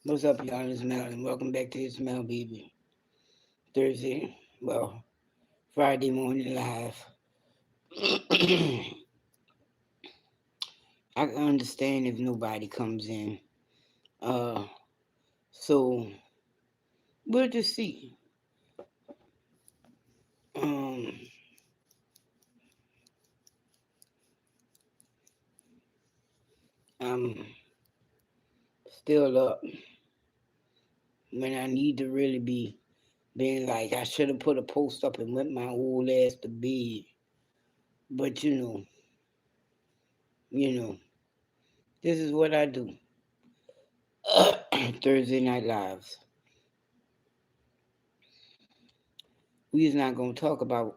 What's up, y'all? It's Mel, and welcome back to It's Mel Baby. Thursday, well, Friday morning live. I can understand if nobody comes in. Uh, so we'll just see. Um, I'm still up when I need to really be being like I should have put a post up and went my old ass to bed. But you know, this is what I do. Thursday night lives. We's not gonna talk about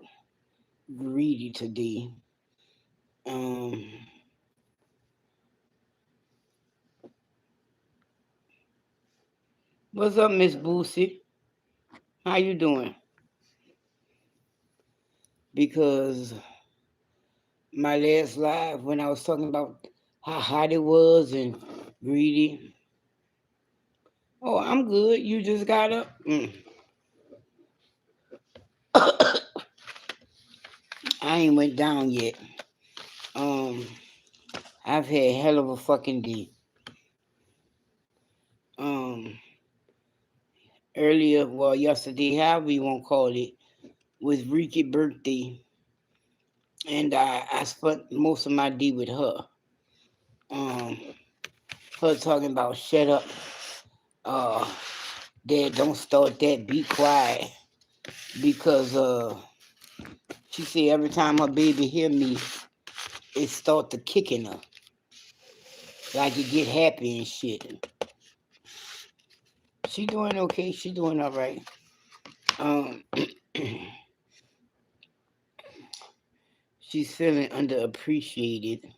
greedy today. Um, what's up, Miss Boosie? How you doing? Because my last live when I was talking about how hot it was and greedy. Oh, I'm good. You just got up. I ain't went down yet. Um, I've had hell of a fucking day. Um, earlier, well, yesterday, however you want to call it, was Ricky's birthday, and I spent most of my day with her. Um, her talking about shut up. Uh, Dad, don't start that. Be quiet. Because she said every time her baby hear me, it start to kicking her. Like it get happy and shit. She doing okay. She doing all right. Um, she's feeling underappreciated.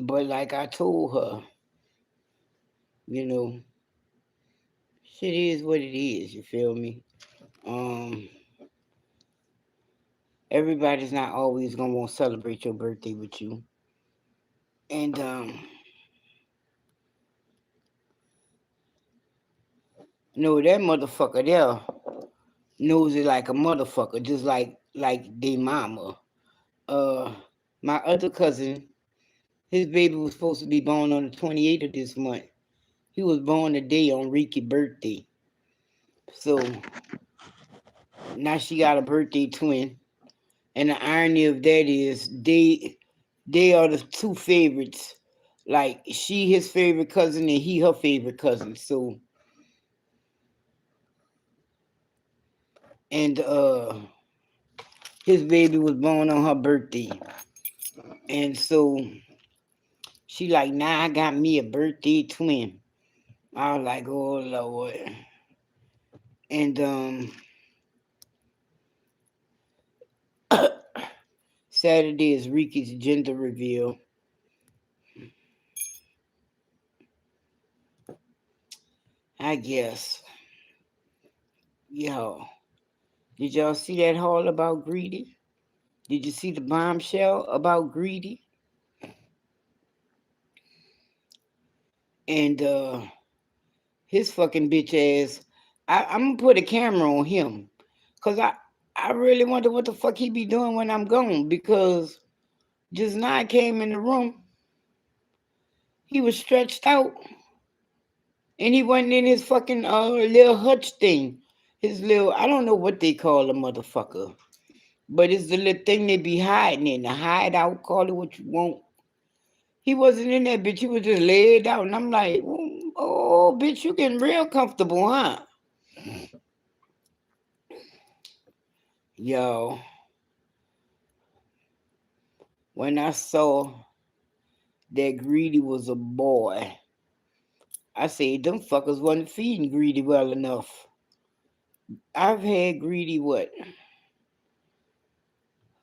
But like I told her, you know, shit is what it is. You feel me? Um, everybody's not always gonna want to celebrate your birthday with you. And no, that motherfucker there knows it like a motherfucker, just like they mama. Uh, my other cousin, his baby was supposed to be born on the 28th of this month. He was born the day on Ricky's birthday. So now she got a birthday twin. And the irony of that is they are the two favorites. Like she his favorite cousin and he her favorite cousin. So and his baby was born on her birthday. And so she like, now I got me a birthday twin. I was like, oh Lord. And Saturday is Ricky's gender reveal. I guess. Yo, did y'all see that haul about Greedy? Did you see the bombshell about Greedy? And his fucking bitch ass. I'm gonna put a camera on him. Cause I really wonder what the fuck he be doing when I'm gone. Because just now I came in the room, he was stretched out. And he wasn't in his fucking little hutch thing. His little, I don't know what they call a motherfucker. But it's the little thing they be hiding in. The hideout, call it what you want. He wasn't in that bitch. He was just laid out. And I'm like, oh, bitch, you getting real comfortable, huh? Yo, when I saw that Greedy was a boy, I said, them fuckers wasn't feeding Greedy well enough. I've had Greedy what?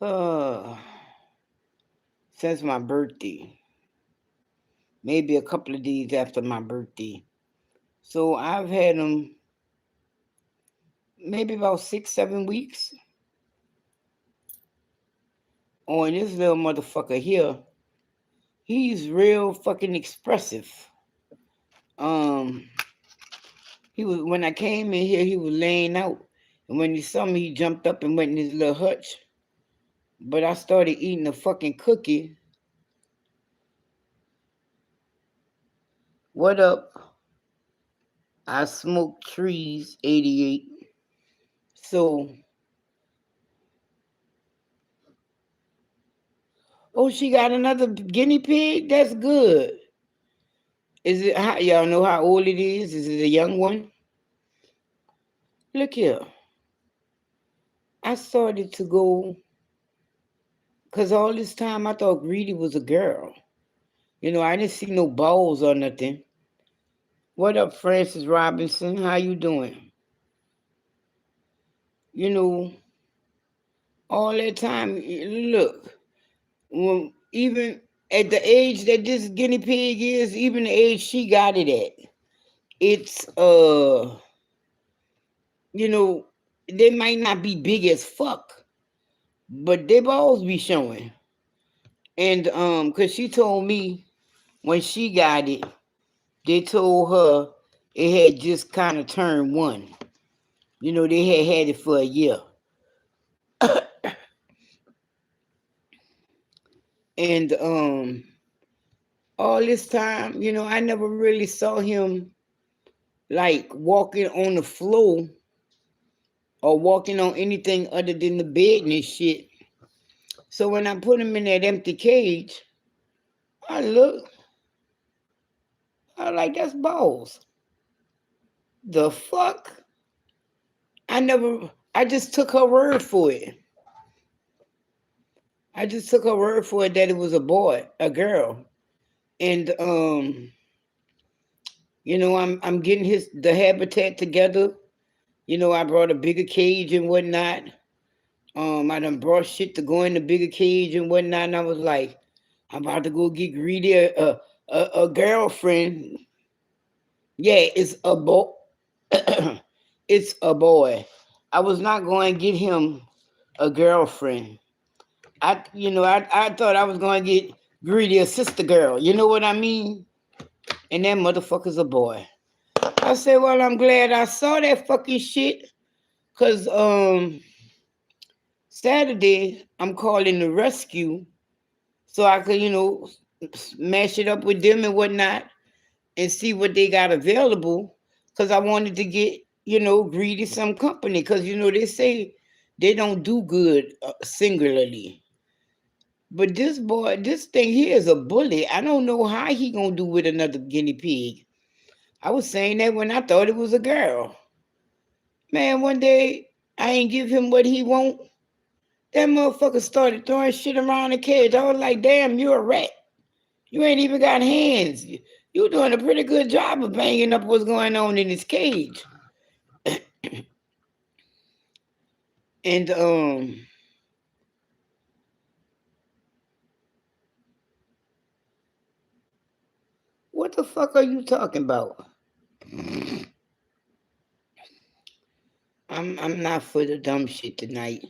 Uh, since my birthday. Maybe a couple of days after my birthday. So I've had him maybe about 6, 7 weeks. Oh, and this little motherfucker here, he's real fucking expressive. Um, He was when I came in here, he was laying out. And when he saw me, he jumped up and went in his little hutch. But I started eating a fucking cookie. What up? I smoked trees, 88. So, oh, she got another guinea pig? That's good. Is it, y'all know how old it is? Is it a young one? Look here. I started to go, because all this time I thought Greedy was a girl. You know, I didn't see no balls or nothing. What up, Francis Robinson? How you doing? You know, all that time, look, when, even at the age that this guinea pig is, even the age she got it at, it's, you know, they might not be big as fuck, but they balls be showing. And, cause she told me when she got it, they told her it had just kind of turned one. You know, they had it for a year. And all this time, you know, I never really saw him like walking on the floor or walking on anything other than the bed and shit. So when I put him in that empty cage, I look, I like, that's balls. The fuck? I just took her word for it. I just took her word for it that it was a boy, a girl. And you know, I'm getting the habitat together. You know, I brought a bigger cage and whatnot. I done brought shit to go in the bigger cage and whatnot. And I was like, I'm about to go get Greedy a girlfriend. Yeah, it's a boy. It's a boy. I was not going to get him a girlfriend. I thought I was going to get Greedy a sister girl. You know what I mean? And that motherfucker's a boy. I said, well, I'm glad I saw that fucking shit. Cause Saturday I'm calling the rescue so I could, you know, smash it up with them and whatnot and see what they got available. Cause I wanted to get, you know, Greedy some company. Cause you know they say they don't do good singularly. But this thing here is a bully. I don't know how he gonna do with another guinea pig. I was saying that when I thought it was a girl. Man, one day I ain't give him what he want. That motherfucker started throwing shit around the cage. I was like, damn, you a rat. You ain't even got hands. You doing a pretty good job of banging up what's going on in his cage. And what the fuck are you talking about? I'm not for the dumb shit tonight.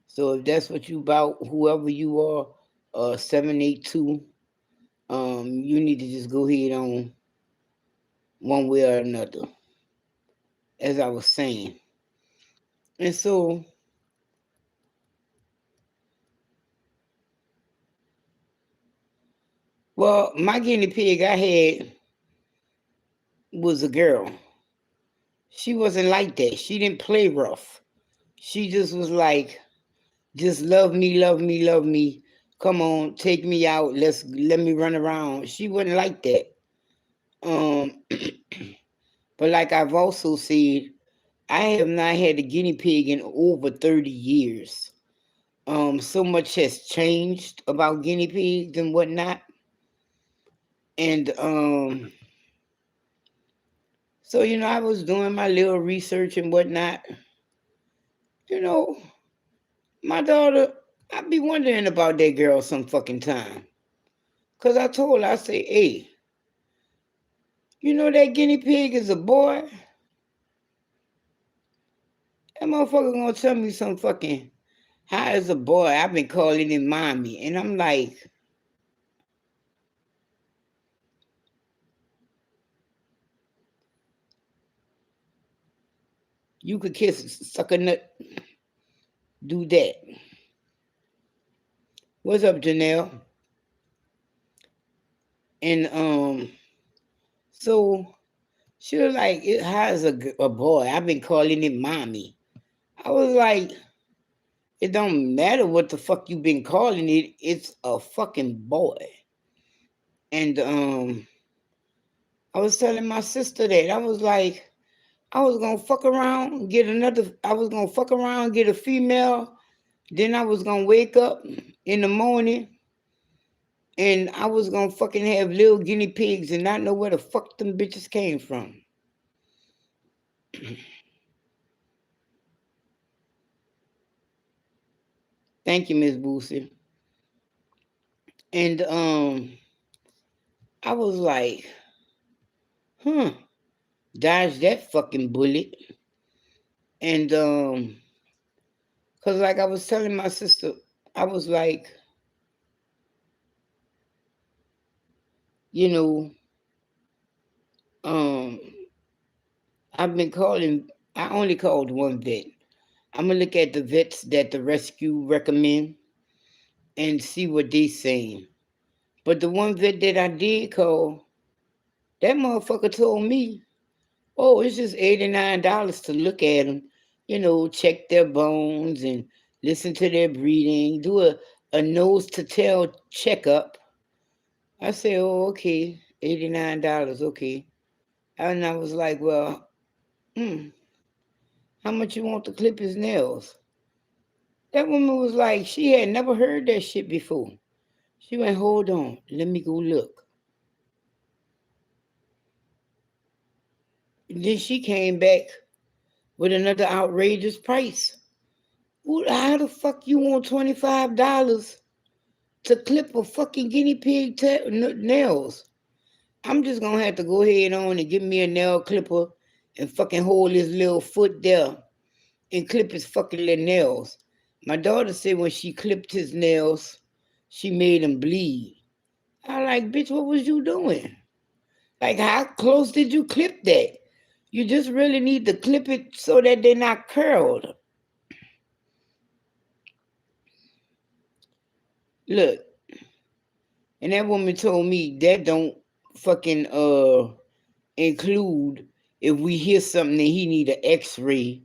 So if that's what you about, whoever you are, 782, you need to just go ahead on one way or another, as I was saying. And so, well, my guinea pig I had was a girl. She wasn't like that. She didn't play rough. She just was like, just love me, love me, love me. Come on, take me out. Let me run around. She wasn't like that. Um, but like I've also said, I have not had a guinea pig in over 30 years. So much has changed about guinea pigs and whatnot. And so, you know, I was doing my little research and whatnot. You know, my daughter, I be wondering about that girl some fucking time. Cause I told her, I say, hey, you know that guinea pig is a boy? That motherfucker gonna tell me some fucking, how is a boy? I've been calling him mommy. And I'm like, You could kiss, suck a nut, do that. What's up, Janelle? And so she was like, it has a boy. I've been calling it mommy. I was like, it don't matter what the fuck you been calling it. It's a fucking boy. And I was telling my sister that I was like, I was gonna fuck around, get another. I was gonna fuck around, get a female. Then I was gonna wake up in the morning, and I was gonna fucking have little guinea pigs and not know where the fuck them bitches came from. Thank you, Miss Boosie. And I was like, huh, dodge that fucking bullet. And cause like I was telling my sister, I was like, you know, um, I've been calling. I only called one vet. I'm gonna look at the vets that the rescue recommend and see what they saying. But the one vet that I did call, that motherfucker told me, oh, it's just $89 to look at them, check their bones and listen to their breathing, do a nose to tail checkup. I said, oh, okay, $89, okay. And I was like, well, how much you want to clip his nails? That woman was like, she had never heard that shit before. She went, hold on, let me go look. And then she came back with another outrageous price. How the fuck you want $25 to clip a fucking guinea pig nails? I'm just gonna have to go ahead on and give me a nail clipper and fucking hold his little foot there and clip his fucking little nails. My daughter said when she clipped his nails, she made him bleed. I like, bitch, what was you doing? Like, how close did you clip that? You just really need to clip it so that they're not curled. Look, and that woman told me that don't fucking include if we hear something that he need an x-ray.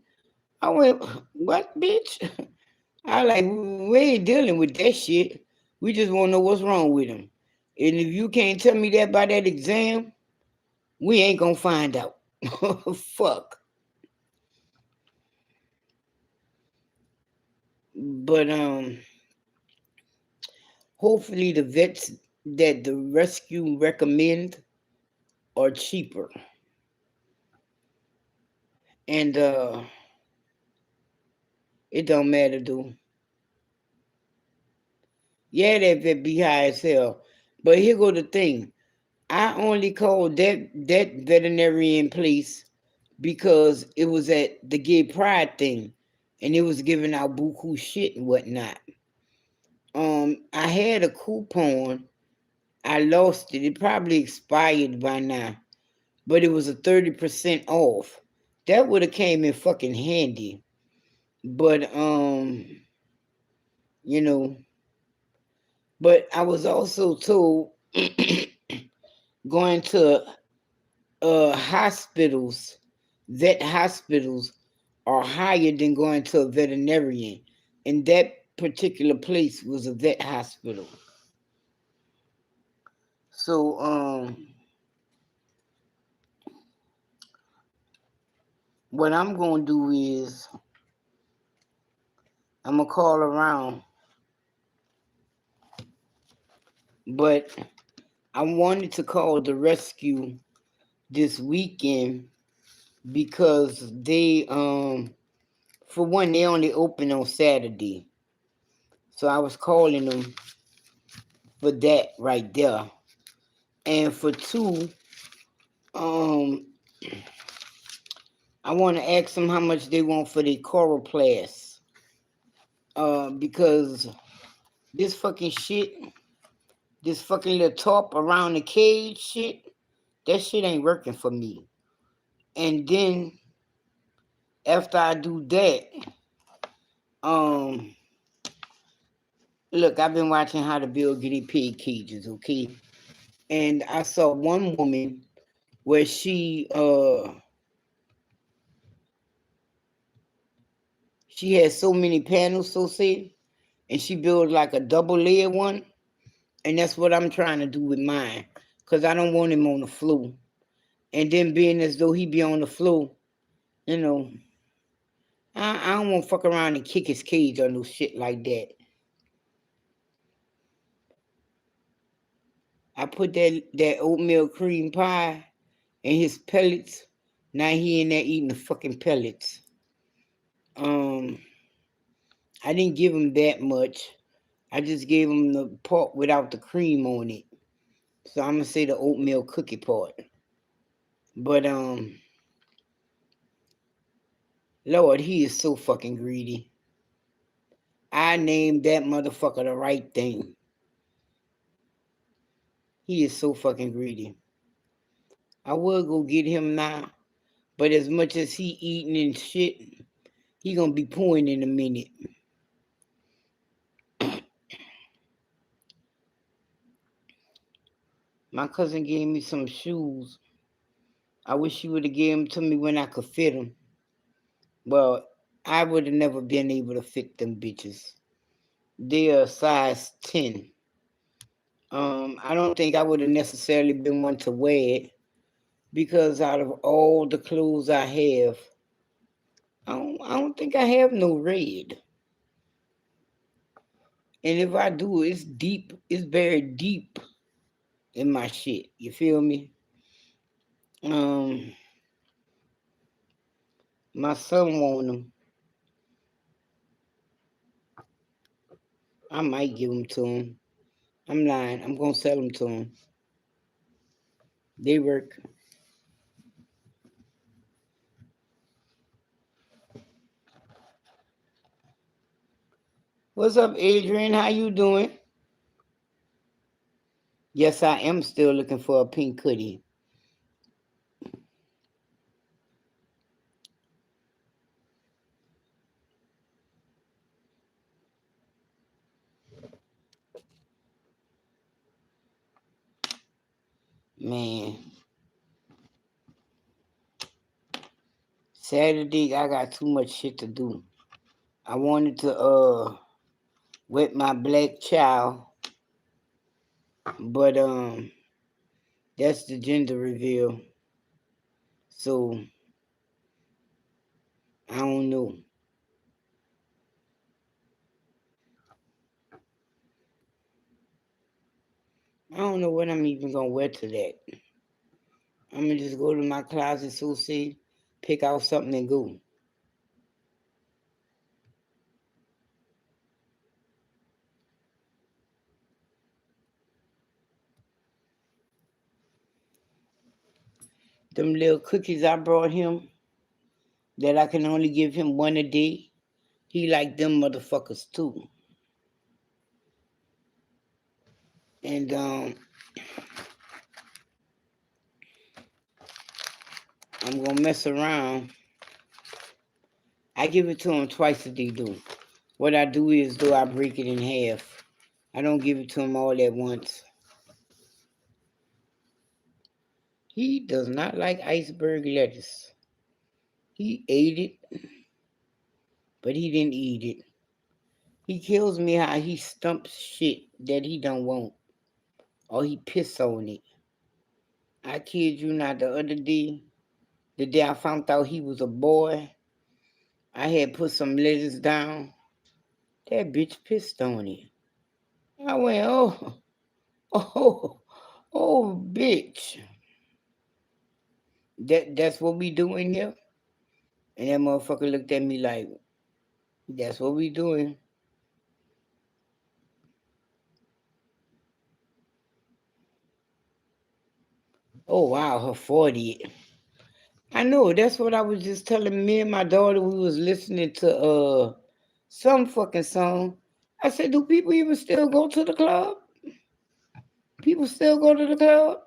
I went, what, bitch? I like, we ain't dealing with that shit. We just want to know what's wrong with him. And if you can't tell me that by that exam, we ain't gonna find out. Fuck. But hopefully the vets that the rescue recommend are cheaper. And it don't matter, dude. Yeah, that vet be high as hell. But here go the thing. I only called that veterinarian place because it was at the gay pride thing and it was giving out buku shit and whatnot. I had a coupon. I lost it. It probably expired by now. But it was a 30% off. That would have came in fucking handy. But you know, but I was also told going to hospitals, vet hospitals are higher than going to a veterinarian. And that particular place was a vet hospital. So what I'm gonna do is I'm gonna call around. But I wanted to call the rescue this weekend because they for one, they only open on Saturday. So I was calling them for that right there. And for two, um, I want to ask them how much they want for the coroplast. Because this fucking shit, this fucking little top around the cage shit, that shit ain't working for me. And then after I do that, um, look, I've been watching How to Build Guinea Pig Cages, okay? And I saw one woman where she has so many panels, so say, and she built like a double layer one, and that's what I'm trying to do with mine, cause I don't want him on the floor, and then being as though he be on the floor, you know, I don't want to fuck around and kick his cage or no shit like that. I put that oatmeal cream pie and his pellets. Now he in there eating the fucking pellets. I didn't give him that much. I just gave him the part without the cream on it. So I'm gonna say the oatmeal cookie part. But Lord, he is so fucking greedy. I named that motherfucker the right thing. He is so fucking greedy. I will go get him now, but as much as he eating and shit, he gonna be pooing in a minute. My cousin gave me some shoes. I wish she would have gave them to me when I could fit them. Well, I would have never been able to fit them bitches. They are size 10. I don't think I would have necessarily been one to wear it because out of all the clothes I have, I don't think I have no red. And if I do, it's deep. It's very deep in my shit. You feel me? My son want them. I might give them to him. I'm lying. I'm gonna sell them to him. They work. What's up, Adrian? How you doing? Yes, I am still looking for a pink hoodie. Man, Saturday I got too much shit to do. I wanted to wet my black child, but that's the gender reveal. So I don't know. I don't know what I'm even gonna wear to that. I'm gonna just go to my closet, so see, pick out something and go. Them little cookies I brought him that I can only give him one a day. He like them motherfuckers too. And I'm gonna mess around. I give it to him twice a day, though. What I do is, though, I break it in half. I don't give it to him all at once. He does not like iceberg lettuce. He ate it, but he didn't eat it. He kills me how he stumps shit that he don't want, or he piss on it. I kid you not, the day I found out he was a boy, I had put some lettuce down. That bitch pissed on it. I went, oh, oh, oh, bitch. That's what we doing here? And that motherfucker looked at me like, that's what we doing. Oh wow, her 40. I know, that's what I was just telling me and my daughter. We was listening to some fucking song. I said, do people even still go to the club? People still go to the club?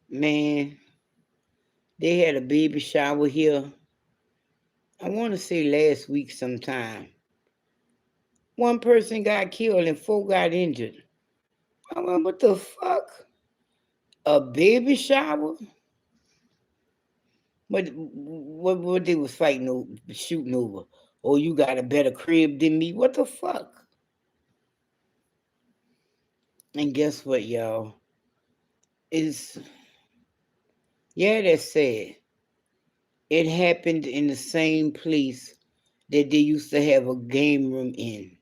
Man, they had a baby shower here. I want to say last week sometime. One person got killed and 4 got injured. I went, what the fuck? A baby shower? What they was fighting over, shooting over? Oh, you got a better crib than me? What the fuck? And guess what, y'all? Is yeah, that's sad. It happened in the same place that they used to have a game room in,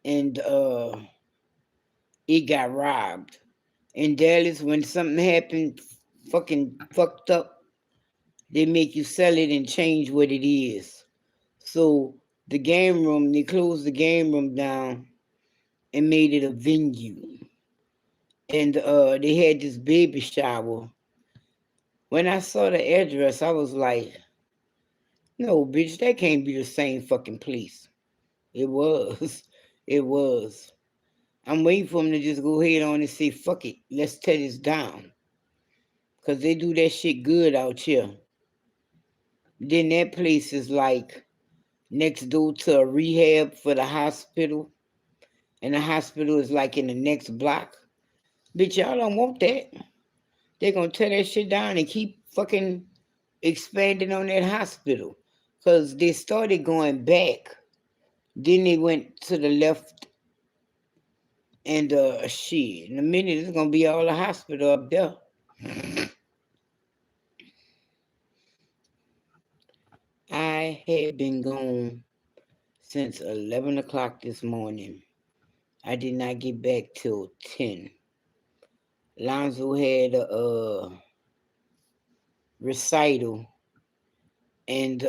and it got robbed. In Dallas, when something happened, fucking fucked up, they make you sell it and change what it is. So the game room, they closed the game room down and made it a venue. And they had this baby shower. When I saw the address, I was like, no, bitch, that can't be the same fucking place. It was. It was. I'm waiting for them to just go ahead on and say, fuck it, let's tear this down. Because they do that shit good out here. Then that place is like next door to a rehab for the hospital. And the hospital is like in the next block. Bitch, y'all don't want that. They're going to tear that shit down and keep fucking expanding on that hospital. Because they started going back. Then they went to the left. And shit, in a minute, it's going to be all the hospital up there. I had been gone since 11 o'clock this morning. I did not get back till 10. Lonzo had a recital, and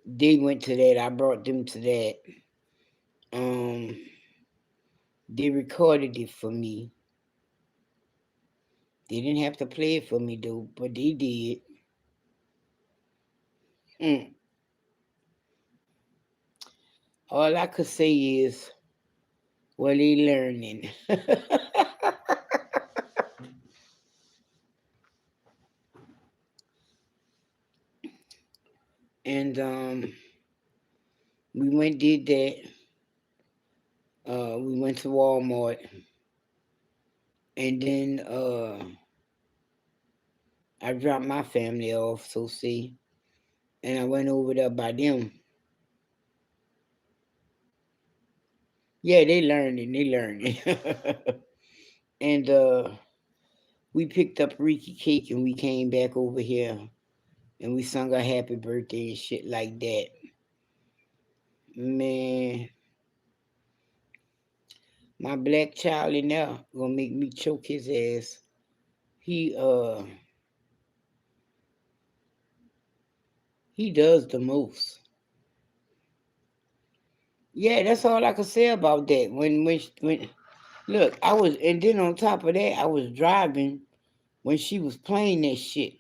they went to that. I brought them to that. They recorded it for me. They didn't have to play it for me though, but they did. All I could say is, well, they learning. And we went did that. We went to Walmart, and then I dropped my family off, so see, and I went over there by them. Yeah, they learning, they learning. And we picked up Ricky Cake and we came back over here and we sung a happy birthday and shit like that. Man, my black child in there gonna make me choke his ass. He he does the most. Yeah, that's all I can say about that. When look, I was, and then on top of that, I was driving when she was playing that shit.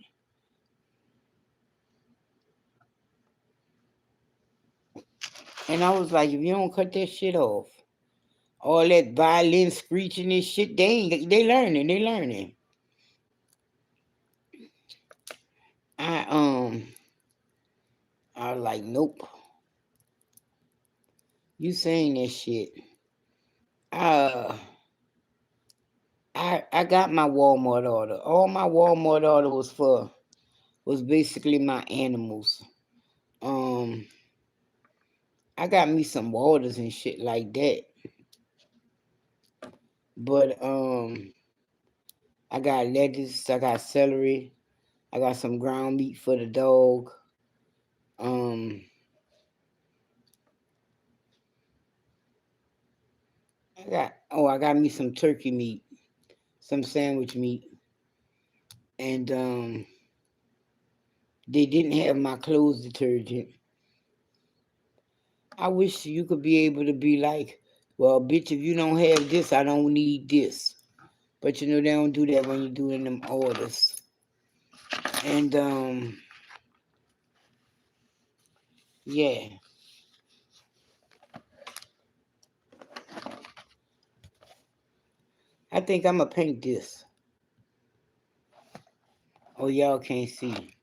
And I was like, if you don't cut that shit off, all that violin screeching and shit, they learning, they learning. I I was like, nope. You saying that shit. Uh I got my Walmart order. All my Walmart order was basically my animals. Um I got me some waters and shit like that. But I got lettuce, I got celery, I got some ground meat for the dog. Um I got me some turkey meat, some sandwich meat, and they didn't have my clothes detergent. I wish you could be able to be like, well, bitch, if you don't have this, I don't need this. But you know they don't do that when you're doing them orders. And yeah. I think I'm going to paint this. Oh, y'all can't see.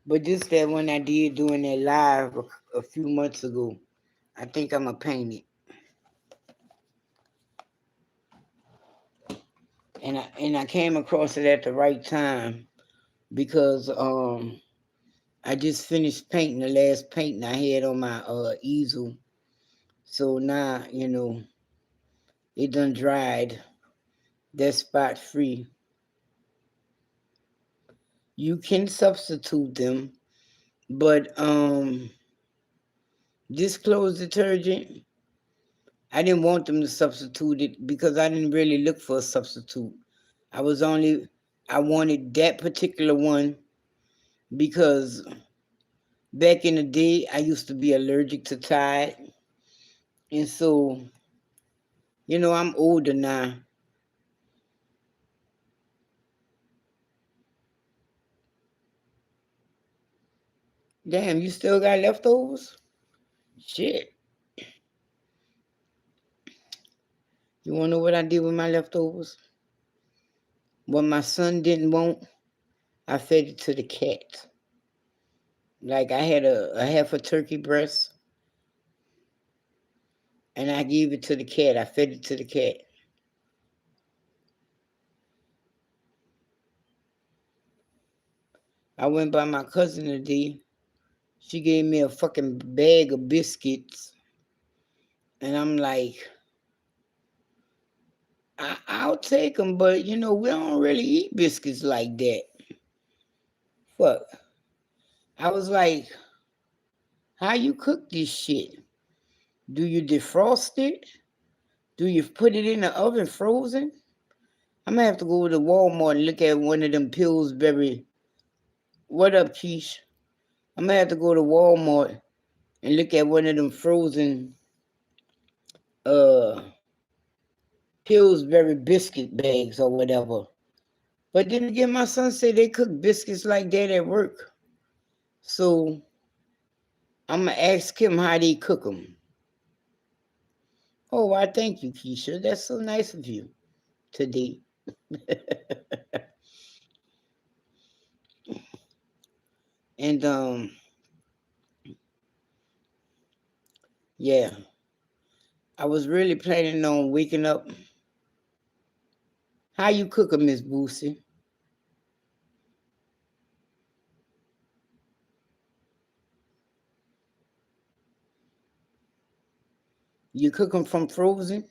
But this that one I did doing that live a few months ago. I think I'm going to paint it. And I came across it at the right time because I just finished painting the last painting I had on my easel. So now, it done dried. That's spot free. You can substitute them, but this clothes detergent, I didn't want them to substitute it because I didn't really look for a substitute. I wanted that particular one because back in the day, I used to be allergic to Tide. And so, I'm older now. Damn, you still got leftovers? Shit. You want to know what I did with my leftovers? What my son didn't want, I fed it to the cat. Like I had a half a turkey breast, and I gave it to the cat. I fed it to the cat. I went by my cousin today. She gave me a fucking bag of biscuits. And I'm like, I'll take them, but we don't really eat biscuits like that. Fuck. I was like, how you cook this shit? Do you defrost it? Do you put it in the oven frozen? I'm gonna have to go to Walmart and look at one of them Pillsbury. What up, Keish? I'm gonna have to go to Walmart and look at one of them frozen Pillsbury biscuit bags or whatever. But then again, my son said they cook biscuits like that at work. So I'm gonna ask him how they cook them. Oh, I thank you, Keisha. That's so nice of you today. And yeah, I was really planning on waking up. How you cook them, Miss Boosie? You cook them from frozen?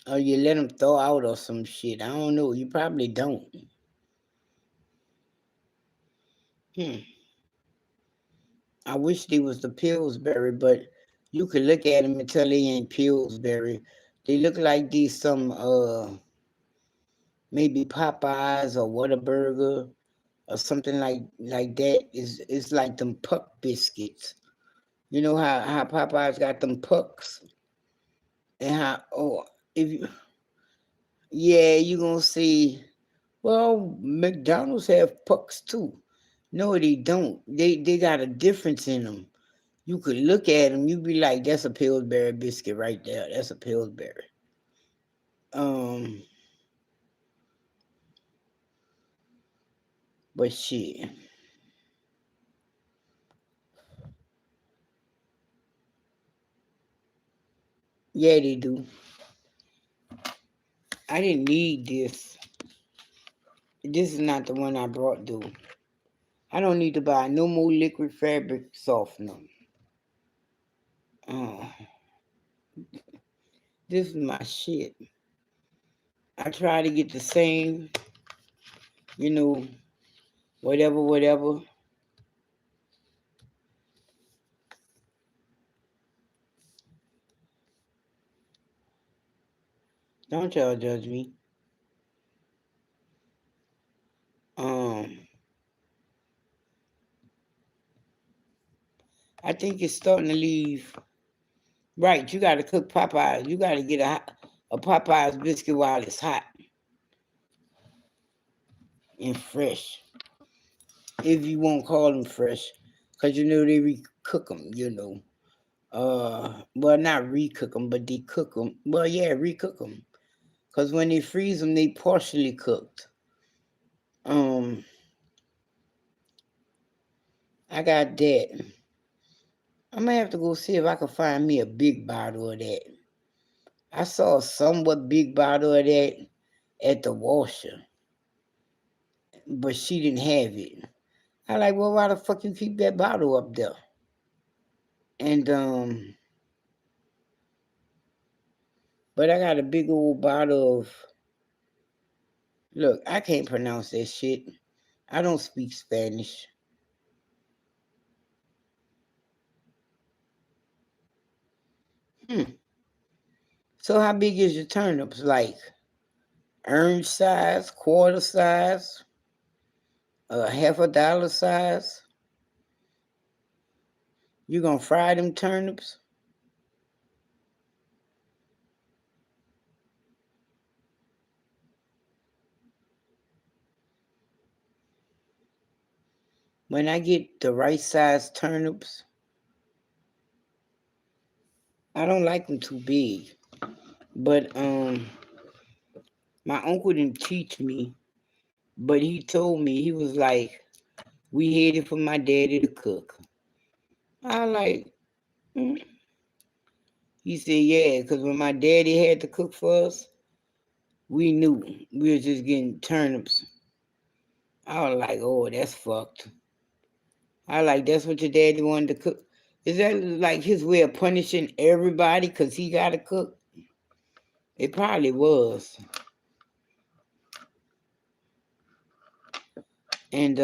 Or you let them thaw out or some shit? I don't know. You probably don't. I wish they was the Pillsbury, but you could look at them and tell they ain't Pillsbury. They look like these some maybe Popeyes or Whataburger or something like that. It's like them puck biscuits. You know how Popeyes got them pucks? And if you you gonna see, well, McDonald's have pucks too. No, they don't. They got a difference in them. You could look at them, you'd be like, that's a Pillsbury biscuit right there. That's a Pillsbury. But shit. Yeah, they do. I didn't need this. This is not the one I brought, though. I don't need to buy no more liquid fabric softener. This is my shit. I try to get the same, whatever. Don't y'all judge me. I think it's starting to leave. Right, you got to cook Popeyes. You got to get a Popeyes biscuit while it's hot and fresh. if you won't call them fresh, because you know they recook them, you know. Well, not recook them, but they cook them. Well, yeah, recook them. Because when they freeze them, they partially cooked. I got that. I'm gonna have to go see if I can find me a big bottle of that. I saw a somewhat big bottle of that at the washer, but she didn't have it. I like, well, why the fuck you keep that bottle up there? And but I got a big old bottle of. Look, I can't pronounce that shit. I don't speak Spanish. So how big is your turnips? Like orange size, quarter size, half a dollar size? You gonna fry them turnips? When I get the right size turnips, I don't like them too big. But my uncle didn't teach me, but he told me, he was like, we headed for my daddy to cook. I like, mm. He said, yeah, because when my daddy had to cook for us, we knew we were just getting turnips. I was like, oh, that's fucked. I like, that's what your daddy wanted to cook. Is that like his way of punishing everybody because he got to cook? It probably was. And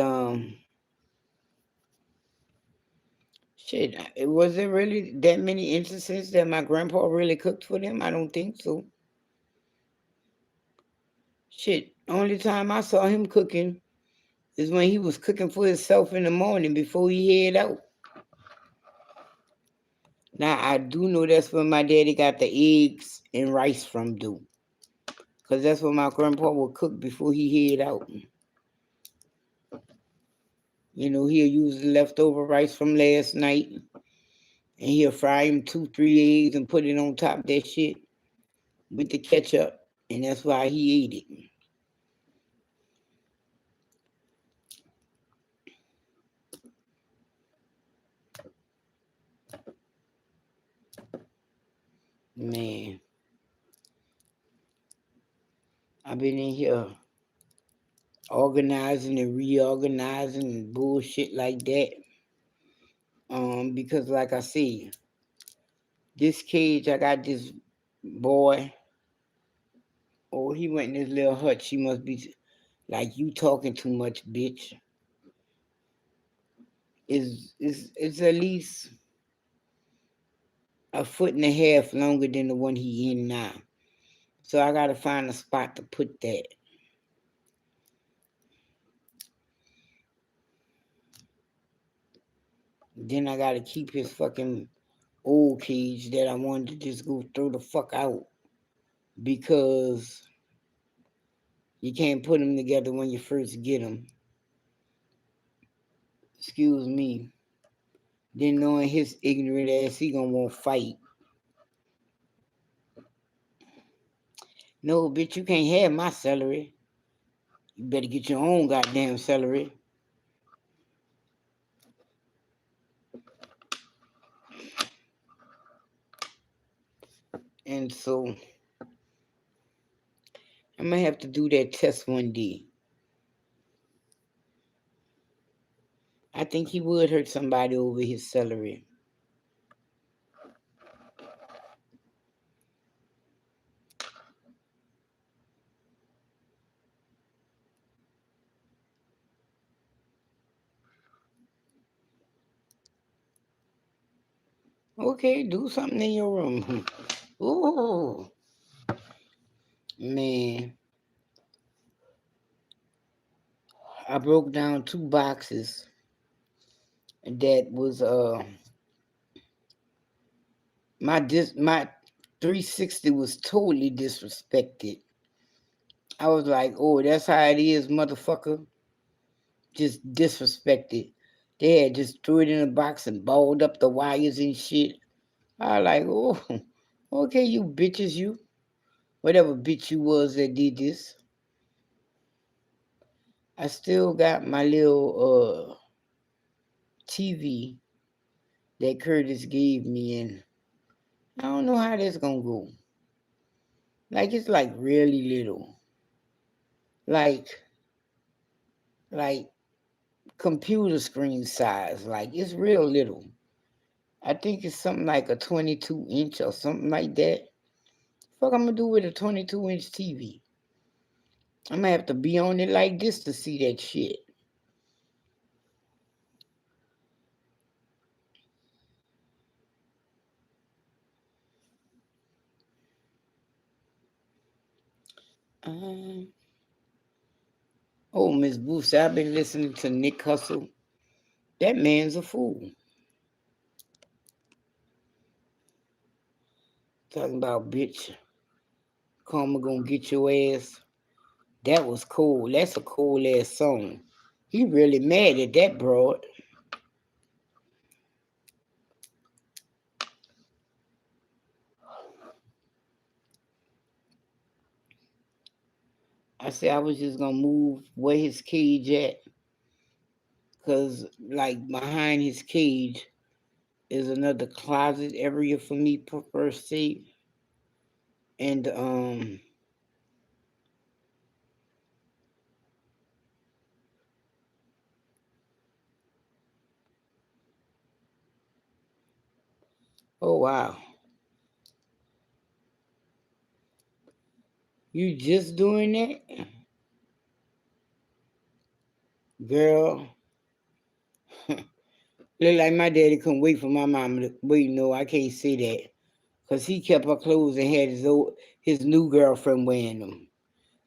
shit, was there really that many instances that my grandpa really cooked for them? I don't think so. Shit, only time I saw him cooking is when he was cooking for himself in the morning before he head out. Now, I do know that's when my daddy got the eggs and rice from, do. Because that's what my grandpa would cook before he head out. You know, he'll use the leftover rice from last night, and he'll fry him 2-3 eggs and put it on top of that shit with the ketchup, and that's why he ate it. Man, I've been in here organizing and reorganizing and bullshit like that. Because like I said, this cage, I got this boy. Oh, he went in his little hut. She must be like, you talking too much, bitch. It's at least a foot and a half longer than the one he in now. So I gotta find a spot to put that. Then I gotta keep his fucking old cage that I wanted to just go throw the fuck out, because you can't put them together when you first get them. Excuse me. Then knowing his ignorant ass, he gonna want to fight. No, bitch, you can't have my celery. You better get your own goddamn celery. And so I'm gonna have to do that test one day. I think he would hurt somebody over his celery. Okay, do something in your room. Ooh, man. I broke down 2 boxes that was my 360 was totally disrespected. I was like, oh, that's how it is, motherfucker. just disrespected. They had just threw it in a box and balled up the wires and shit. I like, oh, okay, you bitches, you. Whatever bitch you was that did this. I still got my little TV that Curtis gave me, and I don't know how that's gonna go. Like it's like really little. Like like computer screen size. Like it's real little. I think it's something like a 22-inch or something like that. Fuck I'm gonna do with a 22-inch TV? I'm gonna have to be on it like this to see that shit. Um, oh, Miss Boost, I've been listening to Nick Hustle. That man's a fool. Talking about bitch, karma gonna get your ass. That was cool. That's a cool ass song. He really mad at that broad. I said I was just gonna move where his cage at, cause like behind his cage is another closet area for me per se, and oh wow, you just doing that, girl? Look like my daddy couldn't wait for my mama to wait. No, I can't say that, cause he kept her clothes and had his new girlfriend wearing them,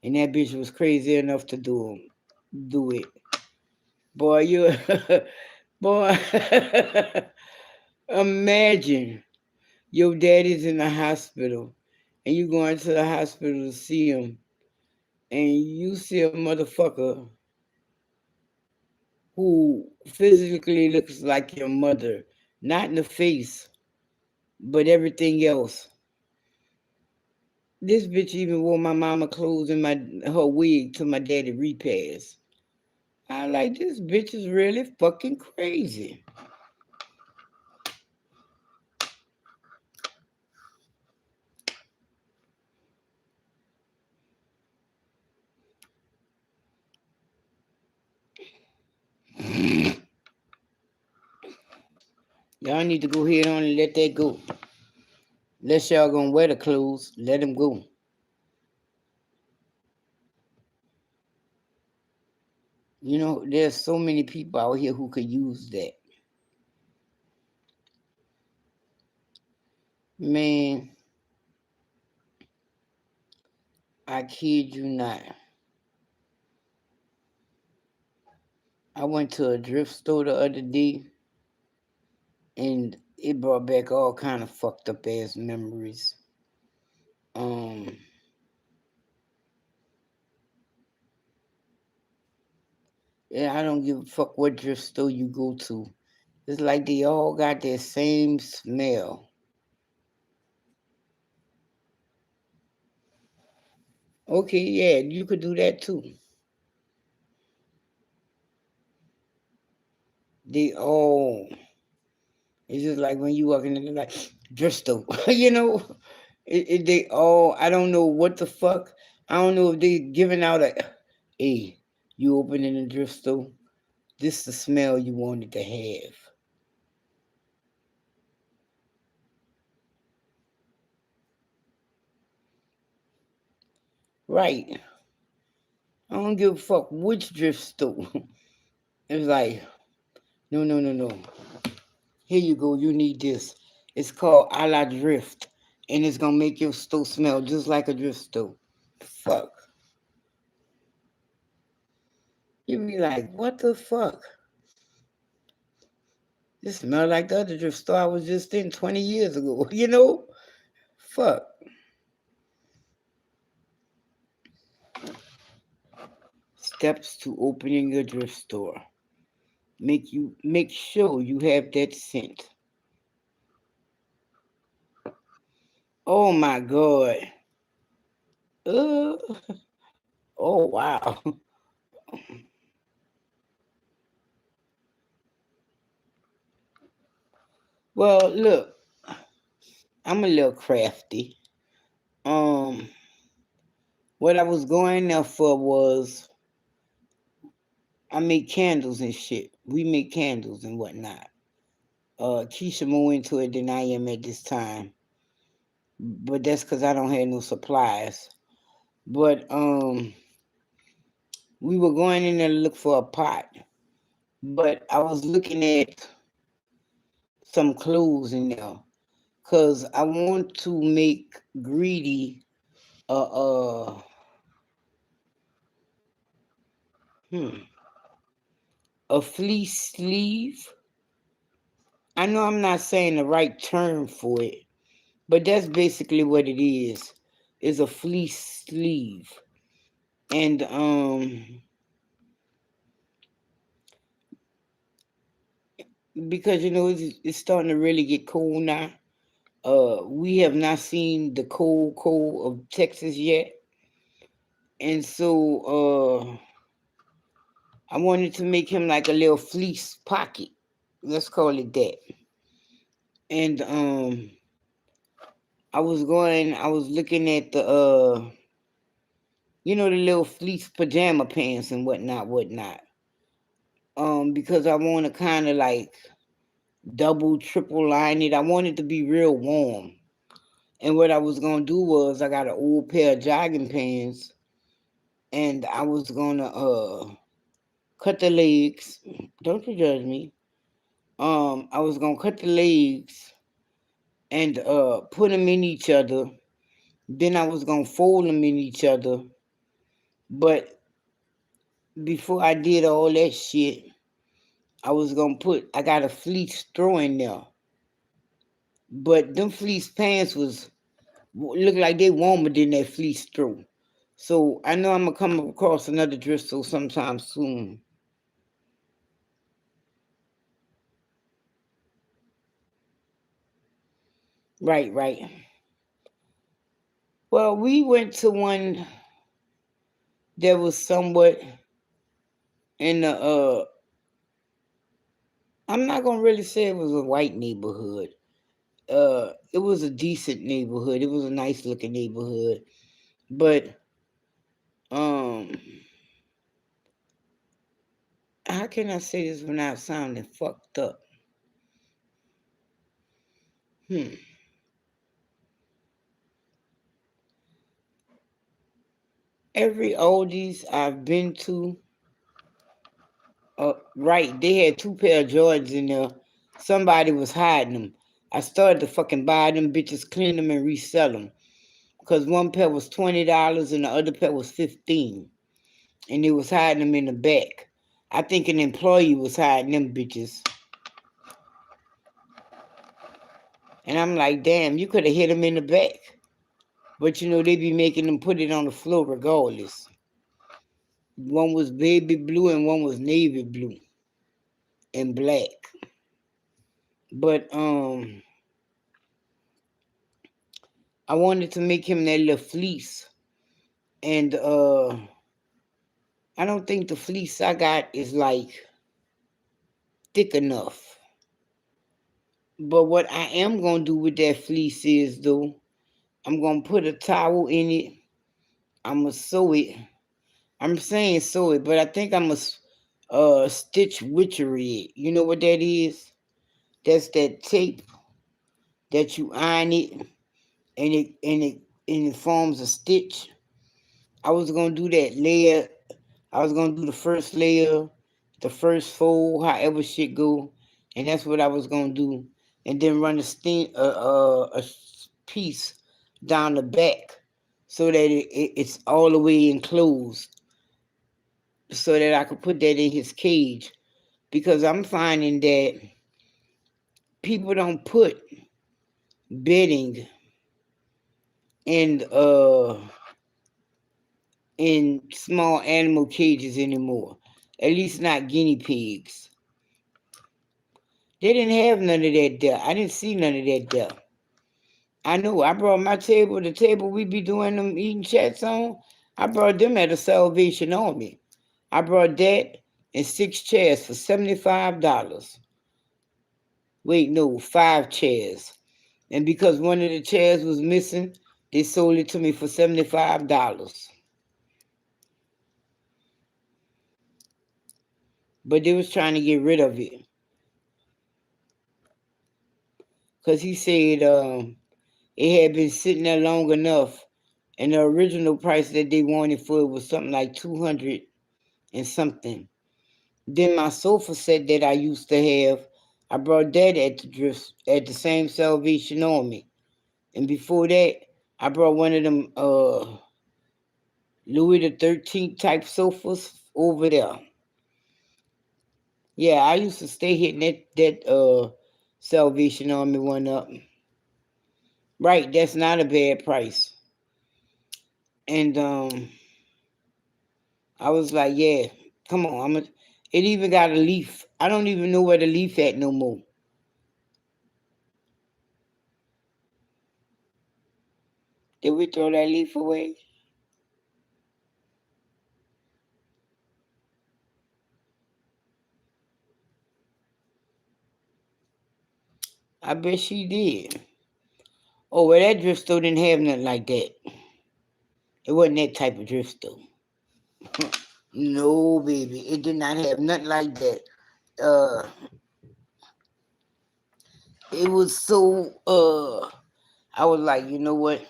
and that bitch was crazy enough to do it. Boy, you boy, imagine your daddy's in the hospital and you going to the hospital to see him and you see a motherfucker who physically looks like your mother, not in the face, but everything else. This bitch even wore my mama clothes and her wig to my daddy repairs. I like this bitch is really fucking crazy. Y'all need to go ahead on and let that go. Unless y'all gonna wear the clothes, let them go. You know, there's so many people out here who could use that. Man, I kid you not. I went to a thrift store the other day and it brought back all kind of fucked up ass memories. Um, yeah, I don't give a fuck what thrift store you go to. It's like they all got that same smell. Okay, yeah, you could do that too. They all, it's just like when you walk in and like, thrift store, you know? They all, I don't know what the fuck. I don't know if they giving out a, hey, you open in a thrift store, this the smell you wanted to have. Right. I don't give a fuck which thrift store. It's like, no, no, no, no. Here you go, you need this. It's called a la Drift. And it's gonna make your store smell just like a thrift store. Fuck. You be like, what the fuck? This smell like the other thrift store I was just in 20 years ago, you know? Fuck. steps to opening a thrift store. Make sure you have that scent. Oh my God. Uh, oh wow. Well, look, I'm a little crafty. Um, what I was going there for was I make candles and shit. We make candles and whatnot. Keisha more into it than I am at this time, but that's because I don't have no supplies. But we were going in there to look for a pot, but I was looking at some clothes in there because I want to make Greedy hmm, a fleece sleeve. I know I'm not saying the right term for it, but that's basically what it is a fleece sleeve. And because it's starting to really get cold now. We have not seen the cold of Texas yet. And so I wanted to make him like a little fleece pocket. Let's call it that. And I was looking at the the little fleece pajama pants and whatnot. Because I want to kind of like double, triple line it. I want it to be real warm. And what I was gonna do was I got an old pair of jogging pants, and I was gonna cut the legs. Don't you judge me. I was gonna cut the legs and put them in each other. Then I was gonna fold them in each other. But before I did all that shit, I got a fleece throw in there. But them fleece pants look like they warmer than that fleece throw. So I know I'm gonna come across another thrift store sometime soon. Right. Well, we went to one that was somewhat in the I'm not gonna really say it was a white neighborhood. It was a decent neighborhood. It was a nice looking neighborhood. But um how can I say this without sounding fucked up? Hmm. Every oldies I've been to, right, they had two pair of Jordans in there. Somebody was hiding them. I started to fucking buy them bitches, clean them, and resell them. Because one pair was $20 and the other pair was 15. And they was hiding them in the back. I think an employee was hiding them bitches. And I'm like, damn, you could have hit them in the back. But they be making them put it on the floor regardless. One was baby blue and one was navy blue and black. But I wanted to make him that little fleece. And I don't think the fleece I got is like thick enough. But what I am gonna do with that fleece is though, I'm gonna put a towel in it. I'm gonna sew it. I'm saying sew it, but I think I'm gonna stitch witchery. You know what that is? That's that tape that you iron it and it forms a stitch. I was gonna do that layer. I was gonna do the first layer, the first fold, however shit go, and that's what I was gonna do, and then run a piece down the back so that it's all the way enclosed, so that I could put that in his cage. Because I'm finding that people don't put bedding in in small animal cages anymore. At least not guinea pigs. They didn't have none of that there. I didn't see none of that there. I know. I brought my table, the table we be doing them eating chats on. I brought them at a Salvation Army. I brought that and 6 chairs for $75. Wait, no, 5 chairs. And because one of the chairs was missing, they sold it to me for $75. But they was trying to get rid of it. Because he said it had been sitting there long enough. And the original price that they wanted for it was something like 200 and something. Then my sofa set that I used to have, I brought that at the same Salvation Army. And before that, I brought one of them Louis the 13th type sofas over there. Yeah, I used to stay hitting that Salvation Army one up. Right, that's not a bad price. And I was like, yeah, come on, it even got a leaf. I don't even know where the leaf at no more. Did we throw that leaf away? I bet she did. Oh, well, that drift store didn't have nothing like that. It wasn't that type of drift store. No, baby, it did not have nothing like that. It was so. I was like, you know what?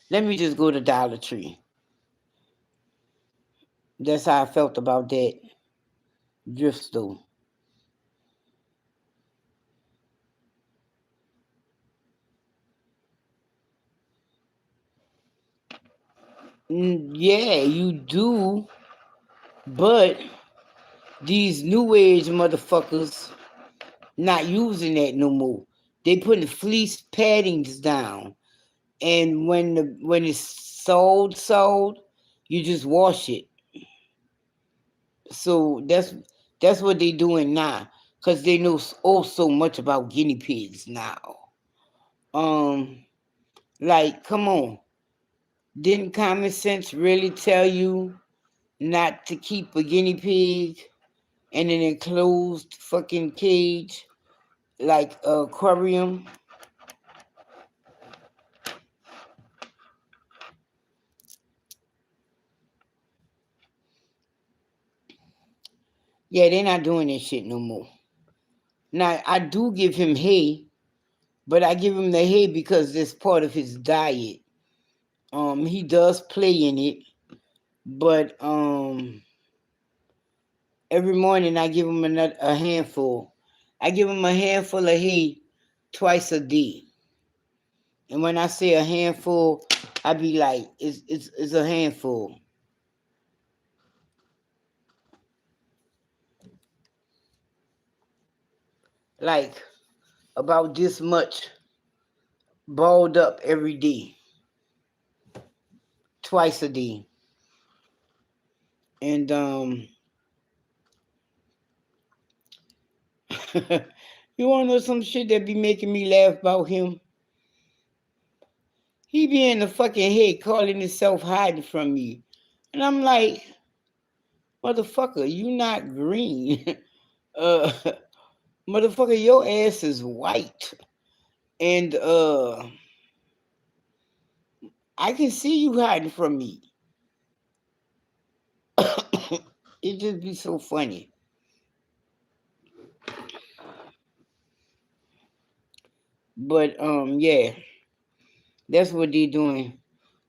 Let me just go to Dollar Tree. That's how I felt about that drift store. Yeah, you do, but these new age motherfuckers not using that no more. They putting fleece paddings down, and when it's sold, you just wash it. So that's what they doing now, cause they know so much about guinea pigs now. Like, come on, didn't common sense really tell you not to keep a guinea pig in an enclosed fucking cage like aquarium? Yeah, they're not doing that shit no more. Now, I do give him hay, but I give him the hay because it's part of his diet. He does play in it, but every morning I give him a handful. I give him a handful of hay twice a day. And when I say a handful, I be like, it's a handful. Like about this much balled up every day. Twice a day. And you wanna know some shit that be making me laugh about him? He be in the fucking head calling himself hiding from me. And I'm like, motherfucker, you not green. uh motherfucker, your ass is white. And I can see you hiding from me. It just be so funny. But yeah, that's what they doing.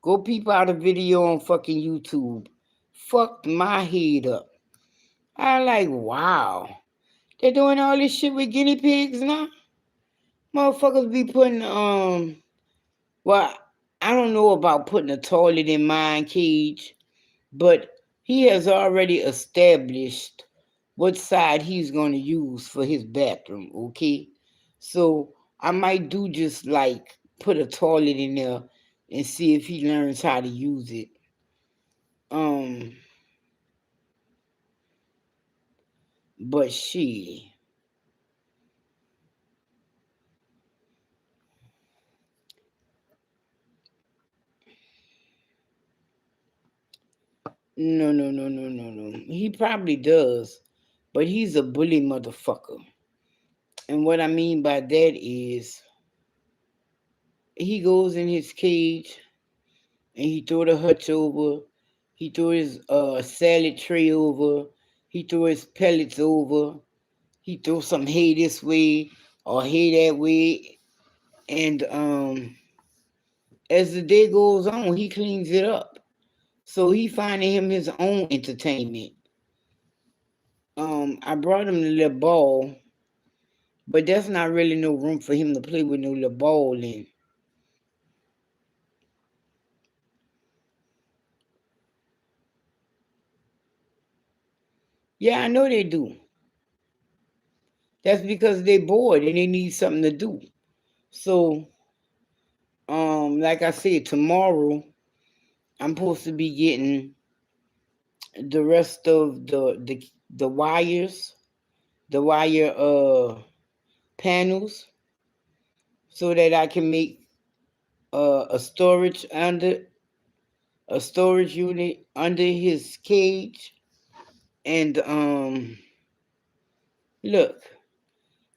Go peep out a video on fucking YouTube. Fucked my head up. I like, wow. They're doing all this shit with guinea pigs now? Motherfuckers be putting well, I don't know about putting a toilet in my cage, but he has already established what side he's going to use for his bathroom, okay? So I might do just like put a toilet in there and see if he learns how to use it. Um, but no. He probably does, but he's a bully motherfucker. And what I mean by that is he goes in his cage and he throw the hutch over, he throw his salad tray over, he throw his pellets over, he throw some hay this way or hay that way, and as the day goes on, he cleans it up. So he finding him his own entertainment. I brought him the little ball, but that's not really no room for him to play with no little ball in. Yeah, I know they do. That's because they bored and they need something to do. So, like I said, tomorrow I'm supposed to be getting the rest of the wires, the wire panels, so that I can make a storage under a storage unit under his cage. And look,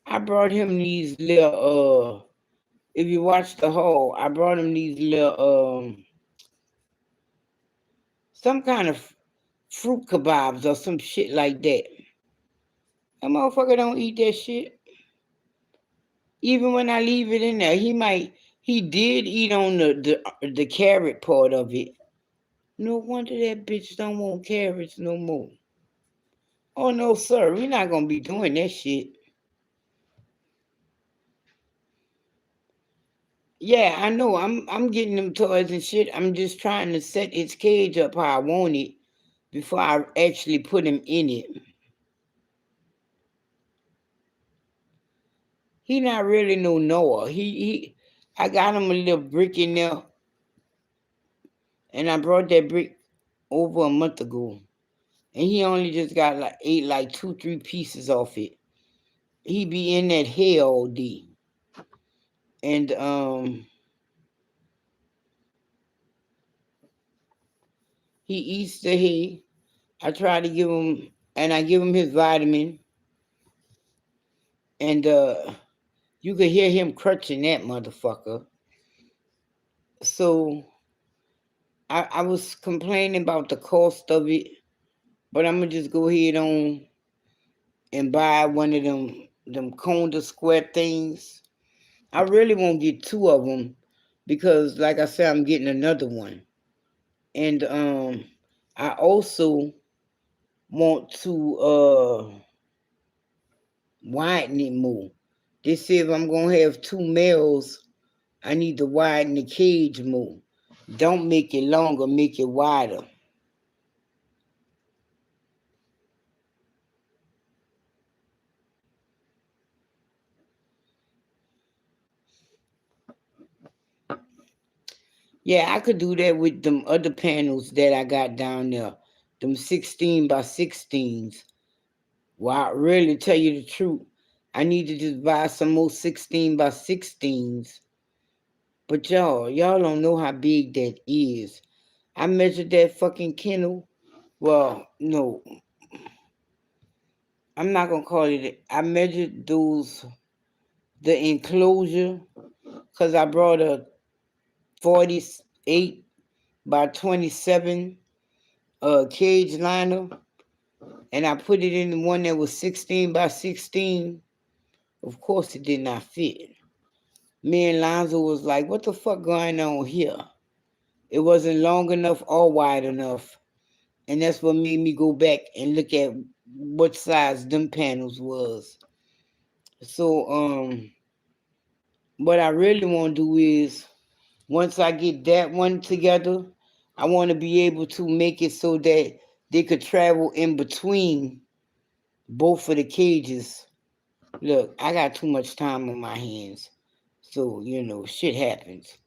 I brought him these little if you watch the haul, I brought him these little some kind of fruit kebabs or some shit like that. That motherfucker don't eat that shit. Even when I leave it in there, he did eat on the carrot part of it. No wonder that bitch don't want carrots no more. Oh no, sir, we're not gonna be doing that shit. Yeah, I know. I'm getting them toys and shit. I'm just trying to set its cage up how I want it before I actually put him in it. He not really no Noah. I got him a little brick in there, and I brought that brick over a month ago, and he only just got like ate like 2, 3 pieces off it. He be in that hay all day, and he eats the hay. I try to give him, and I give him his vitamin, and you could hear him crunching that motherfucker. So I was complaining about the cost of it, but I'm gonna just go ahead on and buy one of them Conda square things. I really won't get 2 of them because, like I said, I'm getting another one, and I also want to widen it more. They say if I'm gonna have 2 males, I need to widen the cage more. Don't make it longer, make it wider. Yeah, I could do that with them other panels that I got down there. Them 16 by 16s. Well, I really tell you the truth. I need to just buy some more 16 by 16s. But y'all don't know how big that is. I measured that fucking kennel. Well, no, I'm not gonna call it. I measured the enclosure, because I brought a 48 by 27 cage liner, and I put it in the one that was 16 by 16. Of course, it did not fit. Me and Lonzo was like, what the fuck going on here? It wasn't long enough or wide enough. And that's what made me go back and look at what size them panels was. So, what I really want to do is, once I get that one together, I want to be able to make it so that they could travel in between both of the cages. Look, I got too much time on my hands. So, shit happens.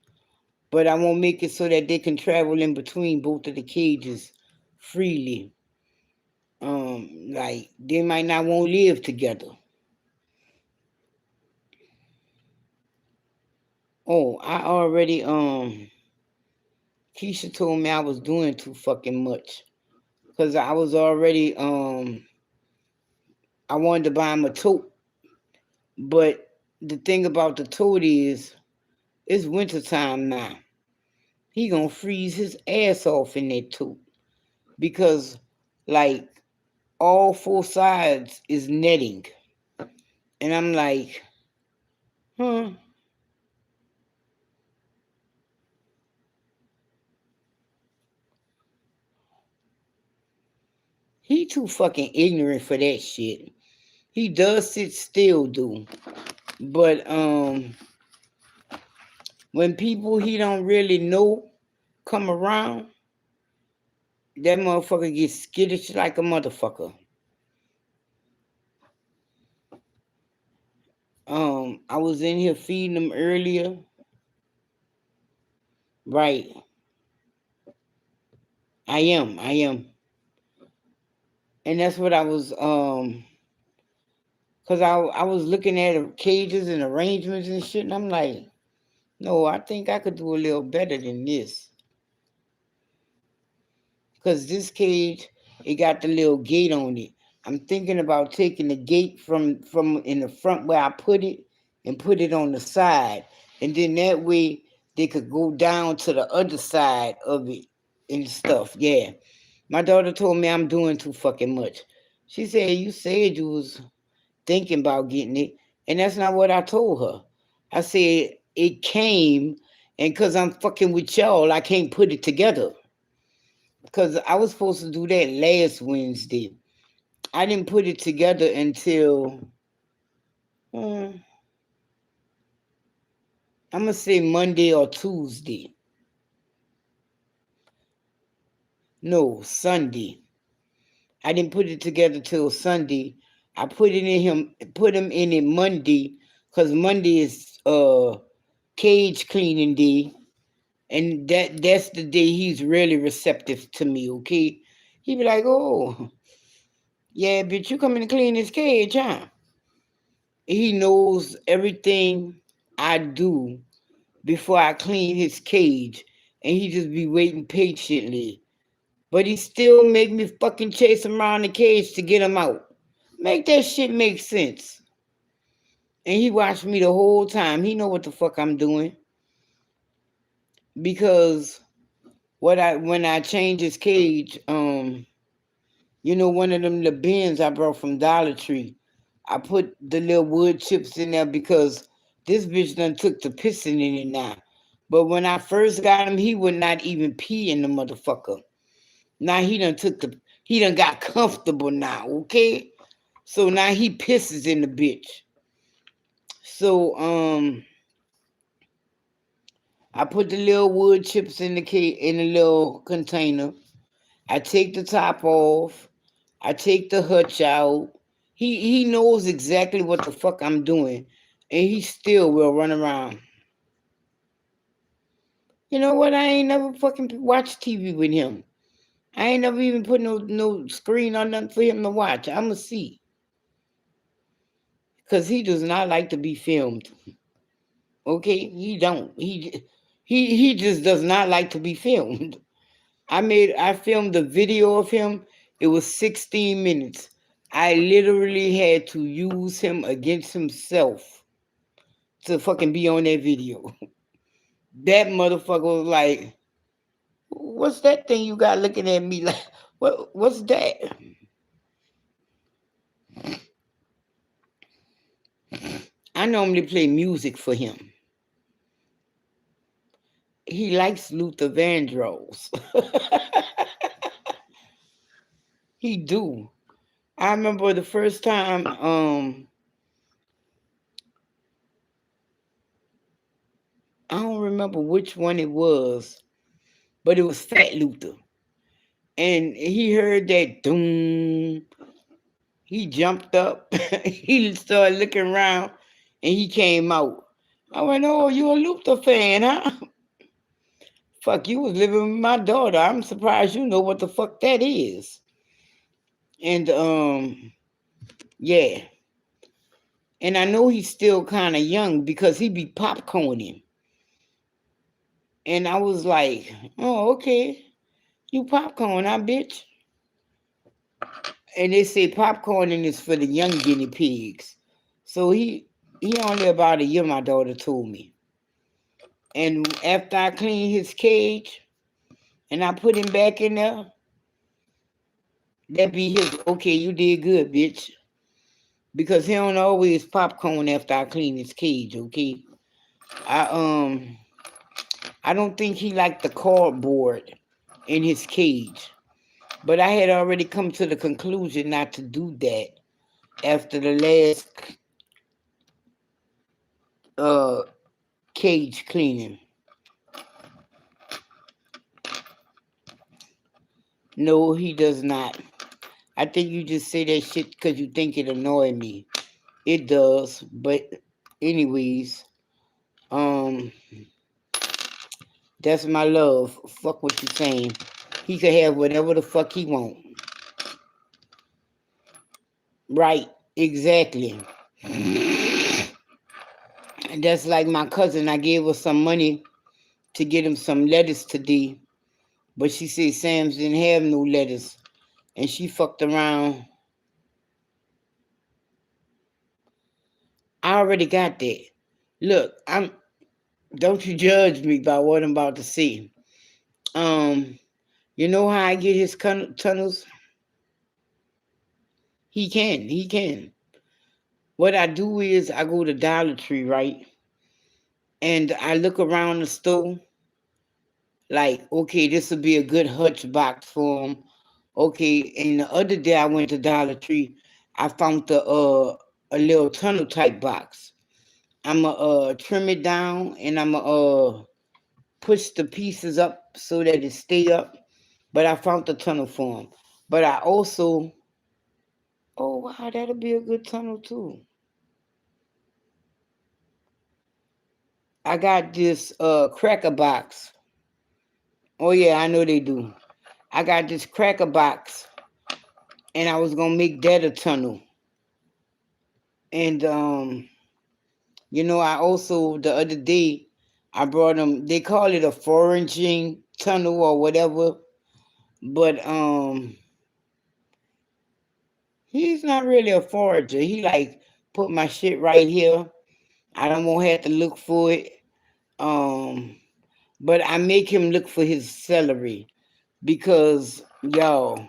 but I won't make it so that they can travel in between both of the cages freely. Like they might not want to live together. Oh, I already Keisha told me I was doing too fucking much. Cause I was already I wanted to buy him a tote. But the thing about the tote is it's wintertime now. He gonna freeze his ass off in that tote. Because like all four sides is netting. And I'm like, huh. He too fucking ignorant for that shit. He does sit still, dude. But when people he don't really know come around, that motherfucker gets skittish like a motherfucker. I was in here feeding him earlier. Right. I am. And that's what I was cause I was looking at cages and arrangements and shit, and I'm like, no, I think I could do a little better than this. Cause this cage, it got the little gate on it. I'm thinking about taking the gate from in the front where I put it and put it on the side. And then that way they could go down to the other side of it and stuff. Yeah. My daughter told me I'm doing too fucking much. She said you was thinking about getting it. And that's not what I told her. I said it came, and because I'm fucking with y'all, I can't put it together. Because I was supposed to do that last Wednesday. I didn't put it together until, I'm going to say Monday or Tuesday. No, Sunday. I didn't put it together till Sunday. I put him in it Monday, because Monday is cage cleaning day, and that's the day he's really receptive to me. Okay, he be like, "Oh, yeah, bitch, you coming to clean this cage, huh?" He knows everything I do before I clean his cage, and he just be waiting patiently. But he still make me fucking chase him around the cage to get him out. Make that shit make sense. And he watched me the whole time. He know what the fuck I'm doing. Because when I change his cage, one of them the bins I brought from Dollar Tree, I put the little wood chips in there because this bitch done took the pissing in it now. But when I first got him, he would not even pee in the motherfucker. Now he done got comfortable now, okay? So now he pisses in the bitch. So I put the little wood chips in the little container. I take the top off. I take the hutch out. He knows exactly what the fuck I'm doing, and he still will run around. You know what? I ain't never fucking watched TV with him. I ain't never even put no screen on nothing for him to watch. I'ma see, cause he does not like to be filmed. Okay, he don't. He just does not like to be filmed. I filmed a video of him. It was 16 minutes. I literally had to use him against himself to fucking be on that video. That motherfucker was like, "What's that thing you got looking at me like? What's that?" I normally play music for him. He likes Luther Vandross. He do. I remember the first time I don't remember which one it was, but it was Fat Luther. And he heard that doom. He jumped up. He started looking around, and he came out. I went, "Oh, you a Luther fan, huh?" Fuck, you was living with my daughter. I'm surprised you know what the fuck that is. And yeah. And I know he's still kind of young because he be popcorning. And I was like, oh, okay. You popcorn, I bitch. And they say popcorning is for the young guinea pigs. So he only about a year, my daughter told me. And after I clean his cage and I put him back in there, that be his, okay, you did good, bitch. Because he don't always popcorn after I clean his cage, okay? I I don't think he liked the cardboard in his cage. But I had already come to the conclusion not to do that after the last cage cleaning. No, he does not. I think you just say that shit because you think it annoyed me. It does, but anyways, um, that's my love. Fuck what you saying. He could have whatever the fuck he want. Right, exactly. And that's like my cousin. I gave her some money to get him some lettuce today, but she said Sam's didn't have no lettuce, and she fucked around. I already got that. Look, don't you judge me by what I'm about to say. You know how I get his tunnels? He can. What I do is I go to Dollar Tree, right? And I look around the store, like, okay, this would be a good hutch box for him. Okay, and the other day I went to Dollar Tree, I found a little tunnel type box. I'ma trim it down and I'ma push the pieces up so that it stay up. But I found the tunnel for him. But I also, oh wow, that'll be a good tunnel too. I got this cracker box. Oh yeah, I know they do. I got this cracker box, and I was gonna make that a tunnel. And I also the other day I brought them. They call it a foraging tunnel or whatever, but he's not really a forager. He like put my shit right here. I don't want to have to look for it. Um, but I make him look for his celery because y'all,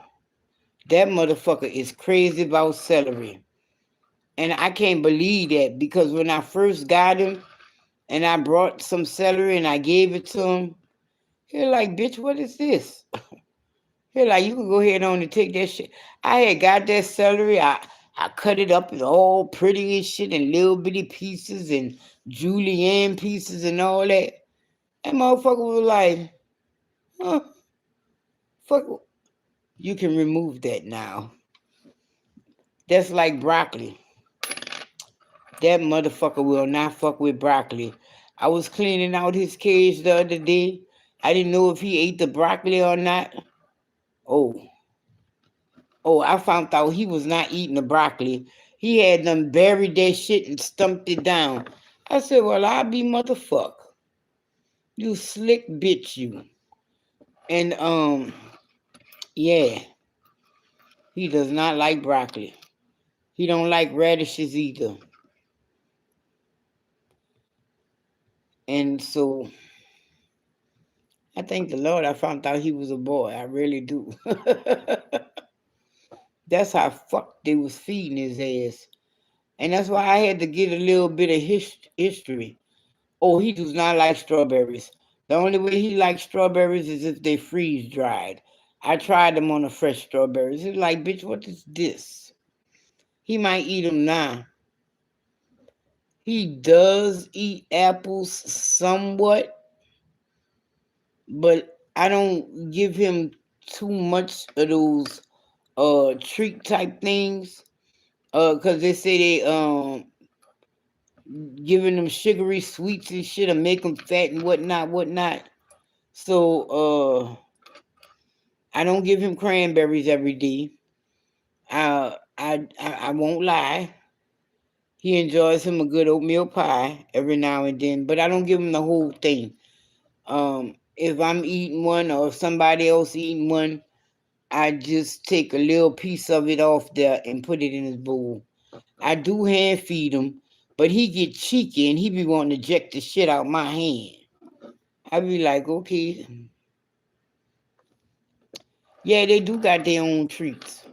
that motherfucker is crazy about celery. And I can't believe that because when I first got him and I brought some celery and I gave it to him, he like, bitch, what is this? He like, you can go ahead on and take that shit. I had got that celery. I cut it up all pretty and shit in little bitty pieces and julienne pieces and all that. That motherfucker was like, huh, fuck, you can remove that now. That's like broccoli. That motherfucker will not fuck with broccoli. I was cleaning out his cage the other day. I didn't know if he ate the broccoli or not. Oh, I found out he was not eating the broccoli. He had them buried that shit and stumped it down. I said, well, I'll be motherfucker. You slick bitch, you. And yeah, he does not like broccoli. He don't like radishes either. And so I thank the Lord I found out he was a boy. I really do. That's how fuck they was feeding his ass. And that's why I had to get a little bit of history. Oh, he does not like strawberries. The only way he likes strawberries is if they freeze dried. I tried them on the fresh strawberries. He's like, bitch, what is this? He might eat them now. He does eat apples somewhat, but I don't give him too much of those treat type things. Cause they say they giving them sugary sweets and shit and make them fat and whatnot. So I don't give him cranberries every day. I won't lie. He enjoys him a good oatmeal pie every now and then, but I don't give him the whole thing. If I'm eating one or if somebody else eating one, I just take a little piece of it off there and put it in his bowl. I do hand feed him, but he get cheeky and he be wanting to eject the shit out my hand. I be like, okay. Yeah, they do got their own treats.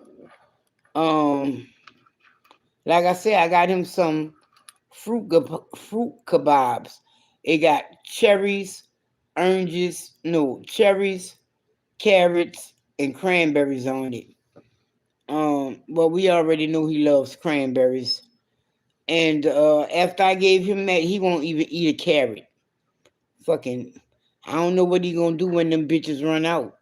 Like I said, I got him some fruit kebabs. It got cherries, cherries, carrots, and cranberries on it. Well, we already know he loves cranberries. And after I gave him that, he won't even eat a carrot. Fucking, I don't know what he gonna do when them bitches run out.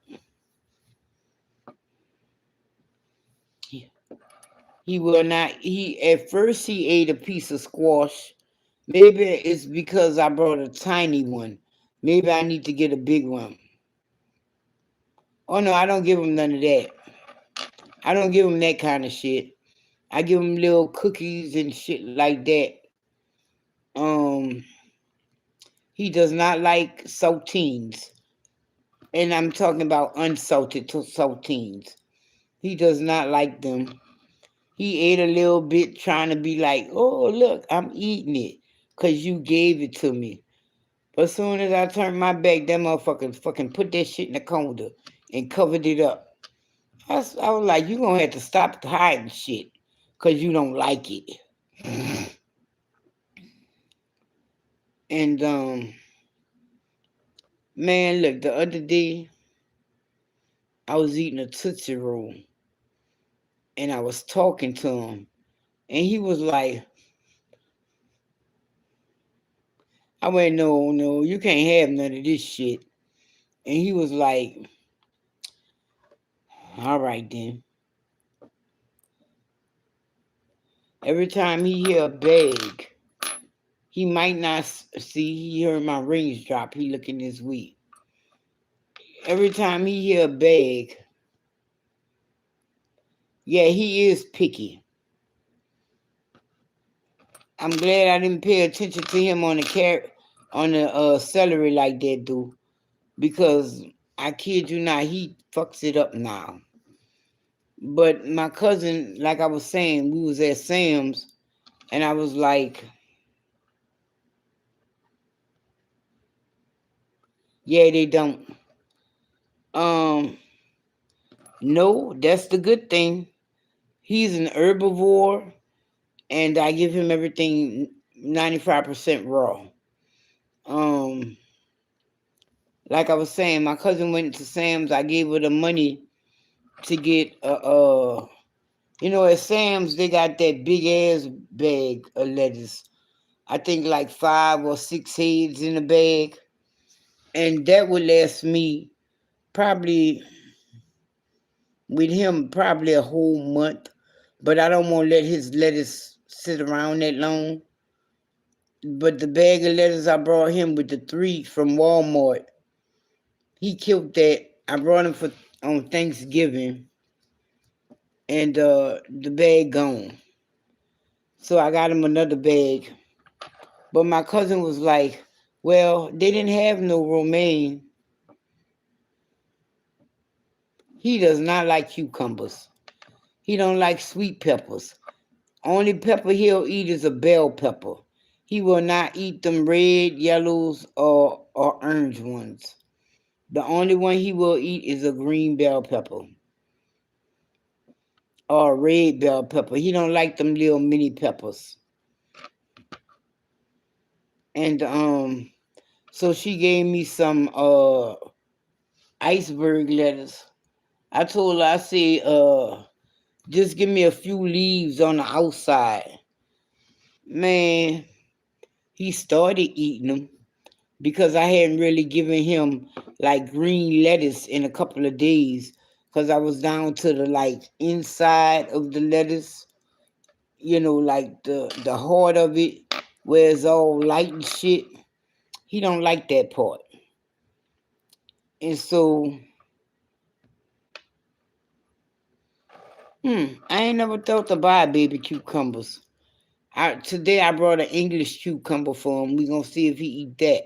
He will not. He at first he ate a piece of squash. Maybe it's because I brought a tiny one. Maybe I need to get a big one. Oh no, I don't give him none of that. I don't give him that kind of shit. I give him little cookies and shit like that. He does not like saltines. And I'm talking about unsalted saltines. He does not like them. He ate a little bit trying to be like, oh, look, I'm eating it because you gave it to me. But as soon as I turned my back, that motherfucker fucking put that shit in the corner and covered it up. I was like, you going to have to stop hiding shit because you don't like it. And, man, look, the other day, I was eating a Tootsie Roll. And I was talking to him. And he was like, I went, no, you can't have none of this shit. And he was like, all right then. Every time he hear a bag, he might not see, he heard my rings drop, he looking this week. Every time he hear a bag, yeah, he is picky. I'm glad I didn't pay attention to him on the celery like that, dude. Because I kid you not, he fucks it up now. But my cousin, like I was saying, we was at Sam's, and I was like, yeah, they don't. No, that's the good thing. He's an herbivore, and I give him everything 95% raw. Like I was saying, my cousin went to Sam's. I gave her the money to get at Sam's they got that big ass bag of lettuce. I think like 5 or 6 heads in the bag, and that would last me probably with him probably a whole month. But I don't want to let his lettuce sit around that long. But the bag of lettuce I brought him with the 3 from Walmart, he killed that. I brought him on Thanksgiving, and the bag gone. So I got him another bag. But my cousin was like, well, they didn't have no romaine. He does not like cucumbers. He don't like sweet peppers. Only pepper he'll eat is a bell pepper. He will not eat them red, yellows, or orange ones. The only one he will eat is a green bell pepper or a red bell pepper. He don't like them little mini peppers. And so she gave me some iceberg lettuce. I told her, I said, just give me a few leaves on the outside. Man, he started eating them because I hadn't really given him like green lettuce in a couple of days because I was down to the like inside of the lettuce, like the heart of it where it's all light and shit. He don't like that part. And so, I ain't never thought to buy baby cucumbers. Today I brought an English cucumber for him. We gonna see if he eat that.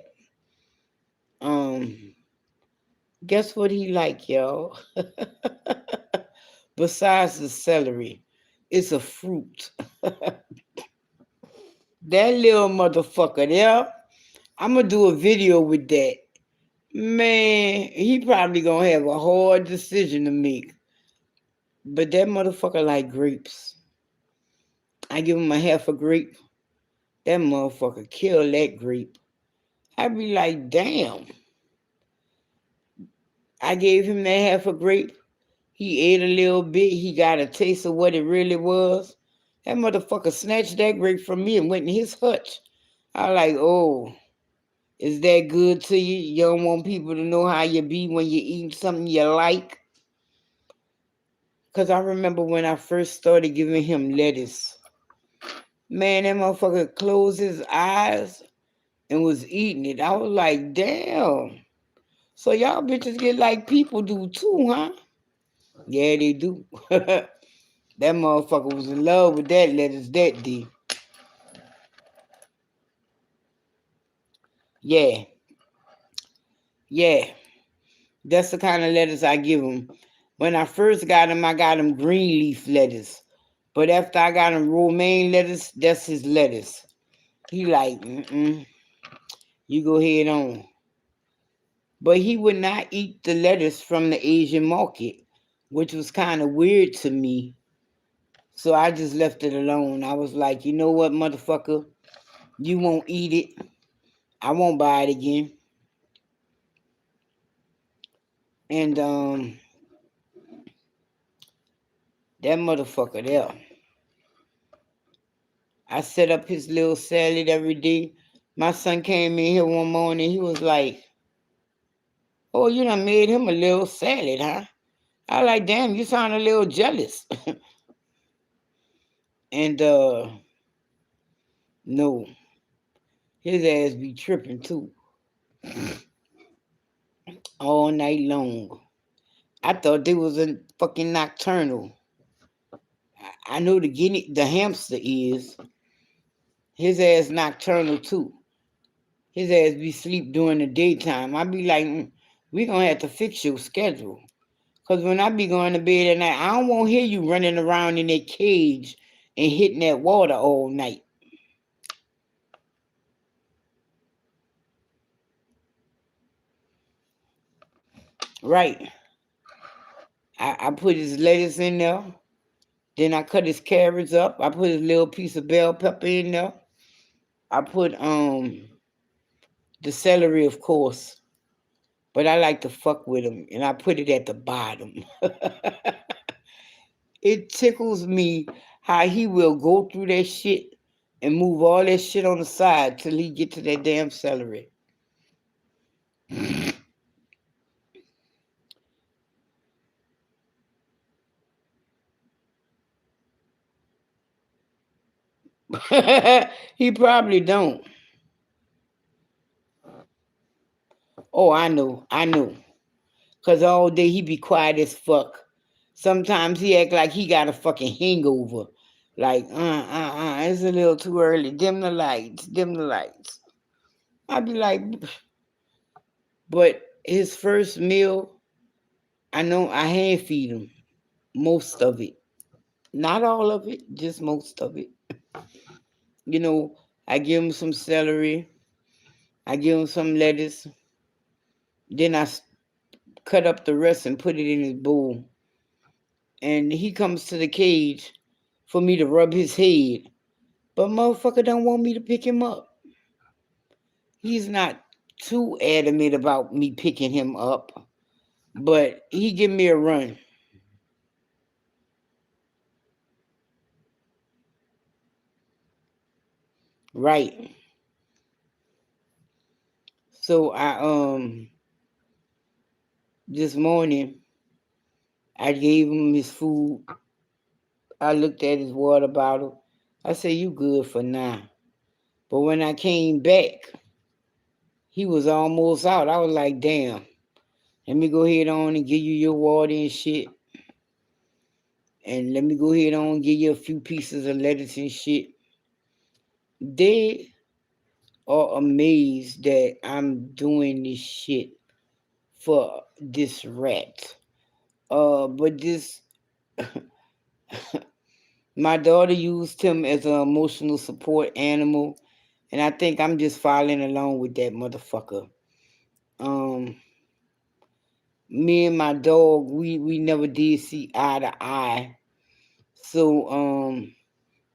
Guess what he like, y'all? Besides the celery, it's a fruit. That little motherfucker there, I'm gonna do a video with that. Man, he probably gonna have a hard decision to make. But that motherfucker like grapes. I give him a half a grape. That motherfucker kill that grape. I be like, damn. I gave him that half a grape. He ate a little bit. He got a taste of what it really was. That motherfucker snatched that grape from me and went in his hutch. I like, oh, is that good to you? You don't want people to know how you be when you eat something you like? Because I remember when I first started giving him lettuce. Man, that motherfucker closed his eyes and was eating it. I was like, damn. So y'all bitches get like people do too, huh? Yeah, they do. That motherfucker was in love with that lettuce that day. Yeah. Yeah. That's the kind of lettuce I give him. When I first got him, I got him green leaf lettuce. But after I got him romaine lettuce, that's his lettuce. He like, you go ahead on. But he would not eat the lettuce from the Asian market, which was kind of weird to me. So I just left it alone. I was like, you know what, motherfucker? You won't eat it. I won't buy it again. And that motherfucker there. I set up his little salad every day. My son came in here one morning. He was like, oh, you done made him a little salad, huh? I like, damn, you sound a little jealous. And no, his ass be tripping too. All night long. I thought they was a fucking nocturnal. I know the hamster is. His ass nocturnal too. His ass be sleep during the daytime. I be like, we gonna have to fix your schedule. Cause when I be going to bed at night, I don't want to hear you running around in that cage and hitting that water all night. Right. I put his lettuce in there. Then I cut his carrots up. I put his little piece of bell pepper in there. I put the celery, of course. But I like to fuck with him, and I put it at the bottom. It tickles me how he will go through that shit and move all that shit on the side till he get to that damn celery. He probably don't. Oh, I know. Cause all day he be quiet as fuck. Sometimes he act like he got a fucking hangover. Like, it's a little too early. Dim the lights, dim the lights. I be like, but his first meal, I know I hand feed him most of it. Not all of it, just most of it. You know, I give him some celery. I give him some lettuce. Then I cut up the rest and put it in his bowl. And he comes to the cage for me to rub his head. But motherfucker don't want me to pick him up. He's not too adamant about me picking him up. But he give me a run. Right. So I this morning I gave him his food. I looked at his water bottle. I said, you good for now. But when I came back, he was almost out. I was like, damn. Let me go ahead on and give you your water and shit. And let me go ahead on and give you a few pieces of lettuce and shit. They are amazed that I'm doing this shit for this rat. But this, my daughter used him as an emotional support animal, and I think I'm just following along with that motherfucker. Me and my dog, we never did see eye to eye. So,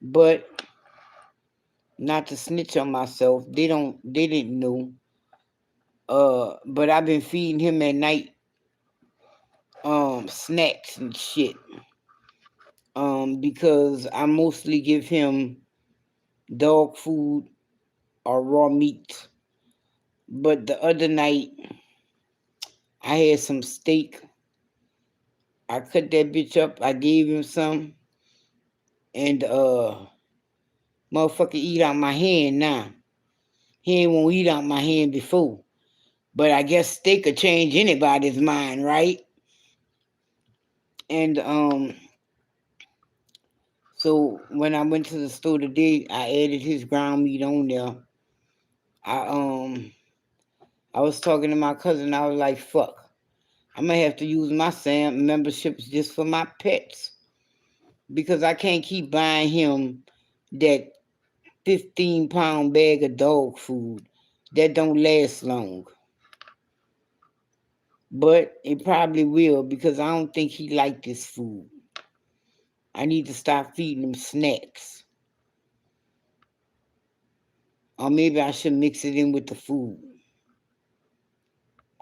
but not to snitch on myself, they didn't know. But I've been feeding him at night, snacks and shit. Because I mostly give him dog food or raw meat. But the other night, I had some steak. I cut that bitch up. I gave him some, and motherfucker eat out my hand now. He ain't won't eat out my hand before. But I guess steak could change anybody's mind, right? And so when I went to the store today, I added his ground meat on there. I was talking to my cousin. I was like, "Fuck, I'm gonna have to use my SAM memberships just for my pets because I can't keep buying him that 15-pound bag of dog food that don't last long. But it probably will because I don't think he like this food. I need to stop feeding him snacks. Or maybe I should mix it in with the food.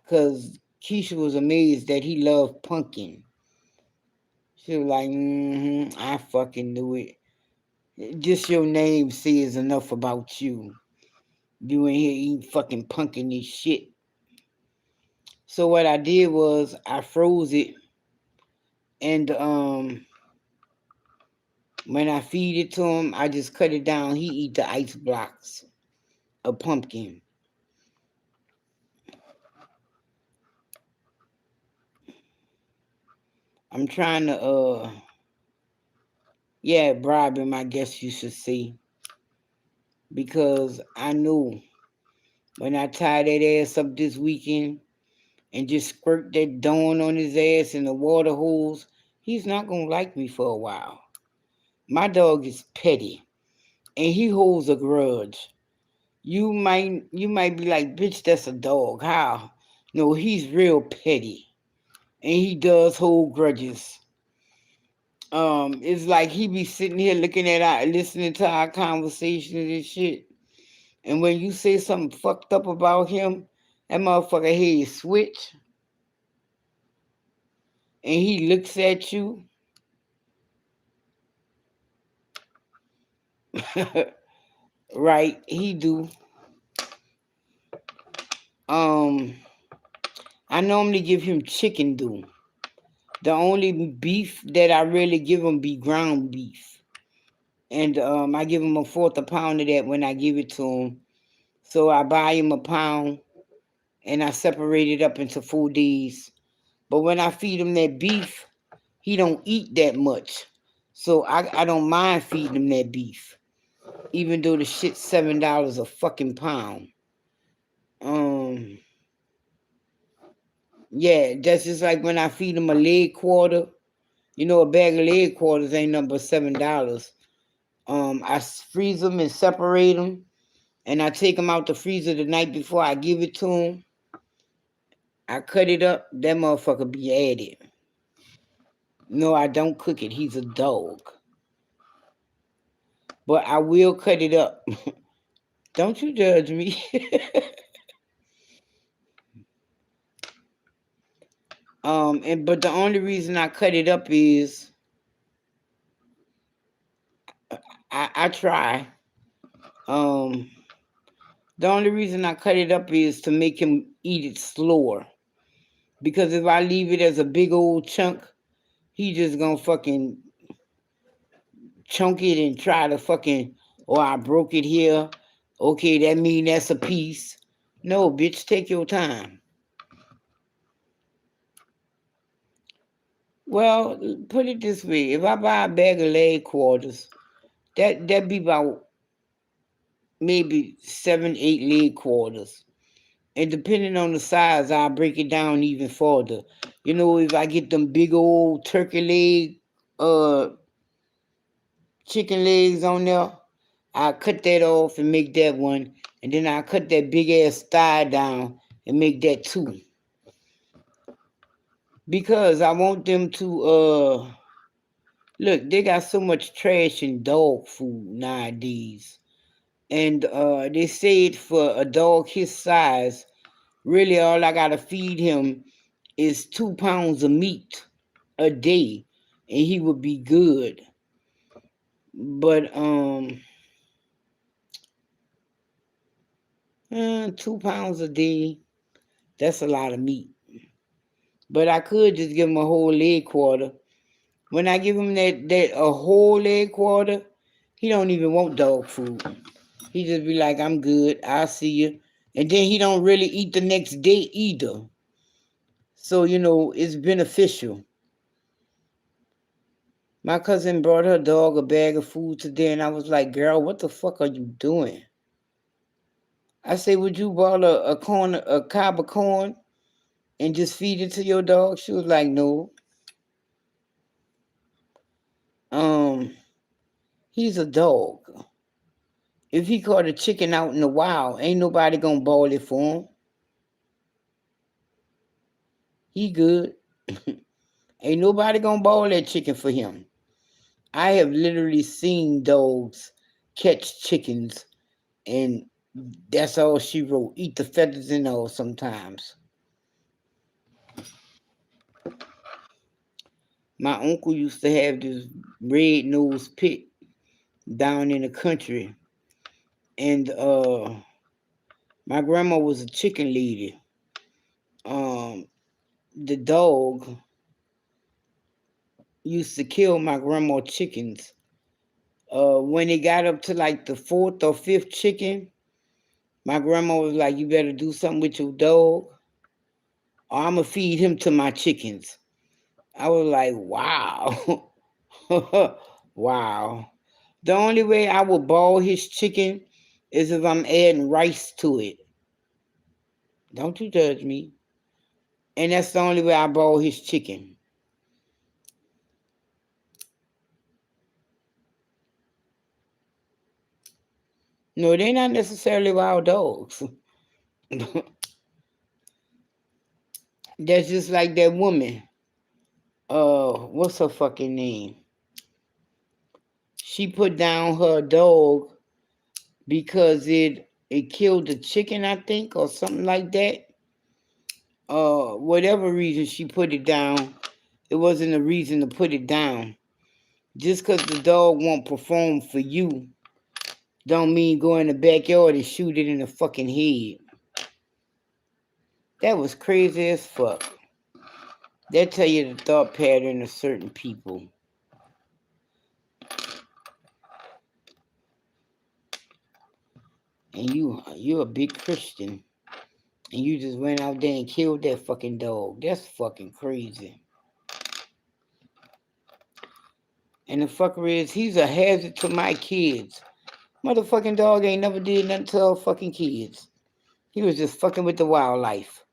Because Keisha was amazed that he loved pumpkin. She was like, I fucking knew it. Just your name says enough about you. You in here eating fucking pumpkin and shit. So what I did was I froze it, and when I feed it to him, I just cut it down. He eat the ice blocks of pumpkin. I'm trying to bribe him, I guess you should say. Because I knew when I tie that ass up this weekend and just squirt that Dawn on his ass in the water hose, he's not gonna like me for a while. My dog is petty and he holds a grudge. You might be like, bitch, that's a dog. How? No, he's real petty. And he does hold grudges. It's like he be sitting here listening to our conversations and shit. And when you say something fucked up about him, that motherfucker head switch. And he looks at you. Right, he do. I normally give him chicken do. The only beef that I really give him be ground beef. And I give him a fourth a pound of that when I give it to him. So I buy him a pound and I separate it up into 4 days. But when I feed him that beef, he don't eat that much. So I don't mind feeding him that beef. Even though the shit's $7 a fucking pound. Yeah, that's just like when I feed him a leg quarter. You know, a bag of leg quarters ain't nothing but $7. I freeze them and separate them, and I take them out the freezer the night before I give it to him. I cut it up. That motherfucker be added. No, I don't cook it. He's a dog. But I will cut it up. Don't you judge me. But the only reason I cut it up is I try. The only reason I cut it up is to make him eat it slower. Because if I leave it as a big old chunk, he just gonna fucking chunk it and try to fucking, oh, I broke it here. Okay, that mean that's a piece. No, bitch, take your time. Well, put it this way: if I buy a bag of leg quarters, that be about maybe 7, 8 leg quarters. And depending on the size, I'll break it down even further. You know, if I get them big old turkey leg, chicken legs on there, I'll cut that off and make that one. And then I'll cut that big ass thigh down and make that two. Because I want them to, look, they got so much trash in dog food nowadays. And they say it for a dog his size, really all I gotta feed him is 2 pounds of meat a day, and he would be good. But 2 pounds a day, that's a lot of meat. But I could just give him a whole leg quarter. When I give him that a whole leg quarter, he don't even want dog food. He just be like, I'm good, I'll see you. And then he don't really eat the next day either. So, it's beneficial. My cousin brought her dog a bag of food today, and I was like, girl, what the fuck are you doing? I said, would you boil a cob of corn and just feed it to your dog? She was like, no. He's a dog. If he caught a chicken out in the wild, ain't nobody gonna boil it for him. He good. Ain't nobody gonna boil that chicken for him. I have literally seen dogs catch chickens, and that's all she wrote. Eat the feathers and all sometimes. My uncle used to have this red-nosed pit down in the country, and my grandma was a chicken lady. The dog used to kill my grandma chickens. When it got up to like the fourth or fifth chicken, my grandma was like, you better do something with your dog, or I'm going to feed him to my chickens. I was like, wow. Wow. The only way I would boil his chicken is if I'm adding rice to it. Don't you judge me. And that's the only way I boil his chicken. No, they're not necessarily wild dogs. That's just like that woman. What's her fucking name? She put down her dog because it killed the chicken, I think, or something like that. Whatever reason she put it down, it wasn't a reason to put it down. Just because the dog won't perform for you, don't mean go in the backyard and shoot it in the fucking head. That was crazy as fuck. That tell you the thought pattern of certain people. And you're a big Christian, and you just went out there and killed that fucking dog. That's fucking crazy. And the fucker is, he's a hazard to my kids. Motherfucking dog ain't never did nothing to our fucking kids. He was just fucking with the wildlife.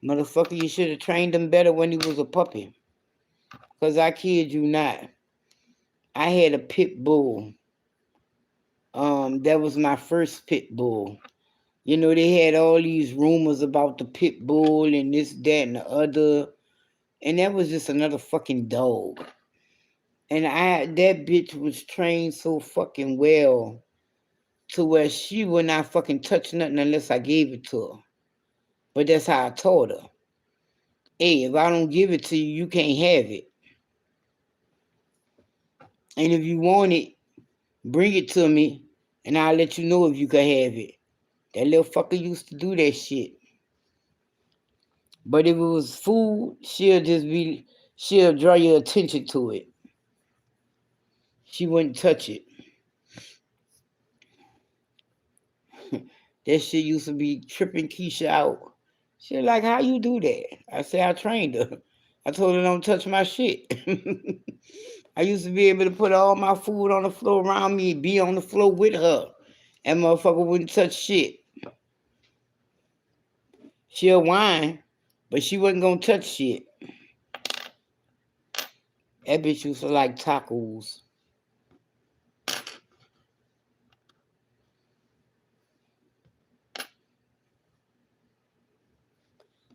Motherfucker, you should have trained him better when he was a puppy. Because I kid you not, I had a pit bull. That was my first pit bull. They had all these rumors about the pit bull and this, that, and the other. And that was just another fucking dog. And that bitch was trained so fucking well to where she would not fucking touch nothing unless I gave it to her. But that's how I told her. Hey, if I don't give it to you, you can't have it. And if you want it, bring it to me, and I'll let you know if you can have it. That little fucker used to do that shit. But if it was food, she'll draw your attention to it. She wouldn't touch it. That shit used to be tripping Keisha out. She was like, how you do that? I said, I trained her. I told her don't touch my shit. I used to be able to put all my food on the floor around me, be on the floor with her, and motherfucker wouldn't touch shit. She'll whine, but she wasn't gonna touch shit. That bitch used to like tacos.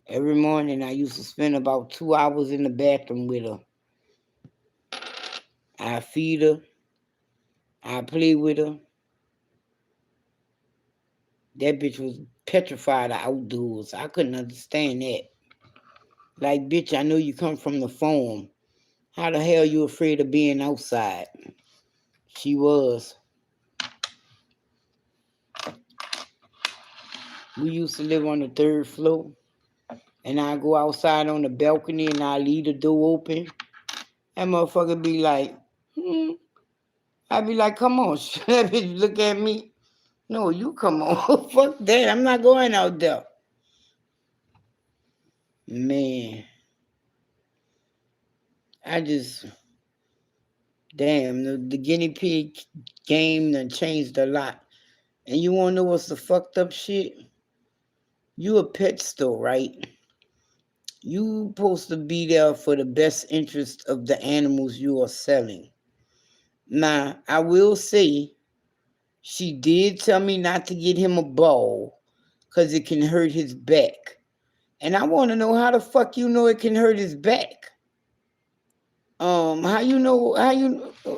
Every morning I used to spend about 2 hours in the bathroom with her. I feed her, I play with her. That bitch was petrified of outdoors. I couldn't understand that. Like, bitch, I know you come from the farm. How the hell you afraid of being outside? She was. We used to live on the 3rd floor. And I go outside on the balcony and I leave the door open. That motherfucker be like, I be like, come on. That bitch look at me. No, you come on. Fuck that. I'm not going out there. Man. I just, damn, the guinea pig game done changed a lot. And you wanna know what's the fucked up shit? You a pet store, right? You supposed to be there for the best interest of the animals you are selling. Now, I will say, she did tell me not to get him a ball because it can hurt his back. And I want to know how the fuck you know it can hurt his back? How you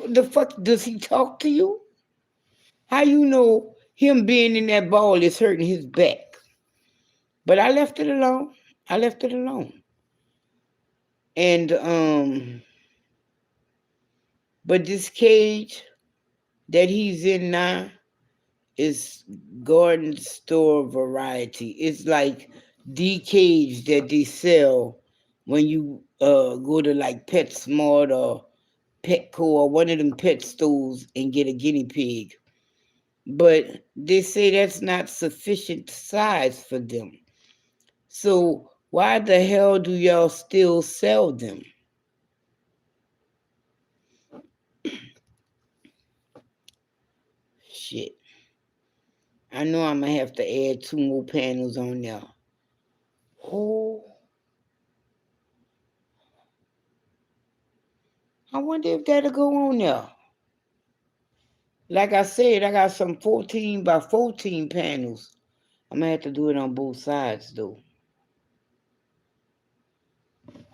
the fuck does he talk to you? How you know him being in that ball is hurting his back? But I left it alone. I left it alone. And but this cage that he's in now is garden store variety. It's like the cage that they sell when you go to like PetSmart or Petco or one of them pet stores and get a guinea pig. But they say that's not sufficient size for them. So why the hell do y'all still sell them? Shit. I know I'm gonna have to add 2 more panels on there. Oh, I wonder if that'll go on there. Like I said, I got some 14 by 14 panels. I'm gonna have to do it on both sides though.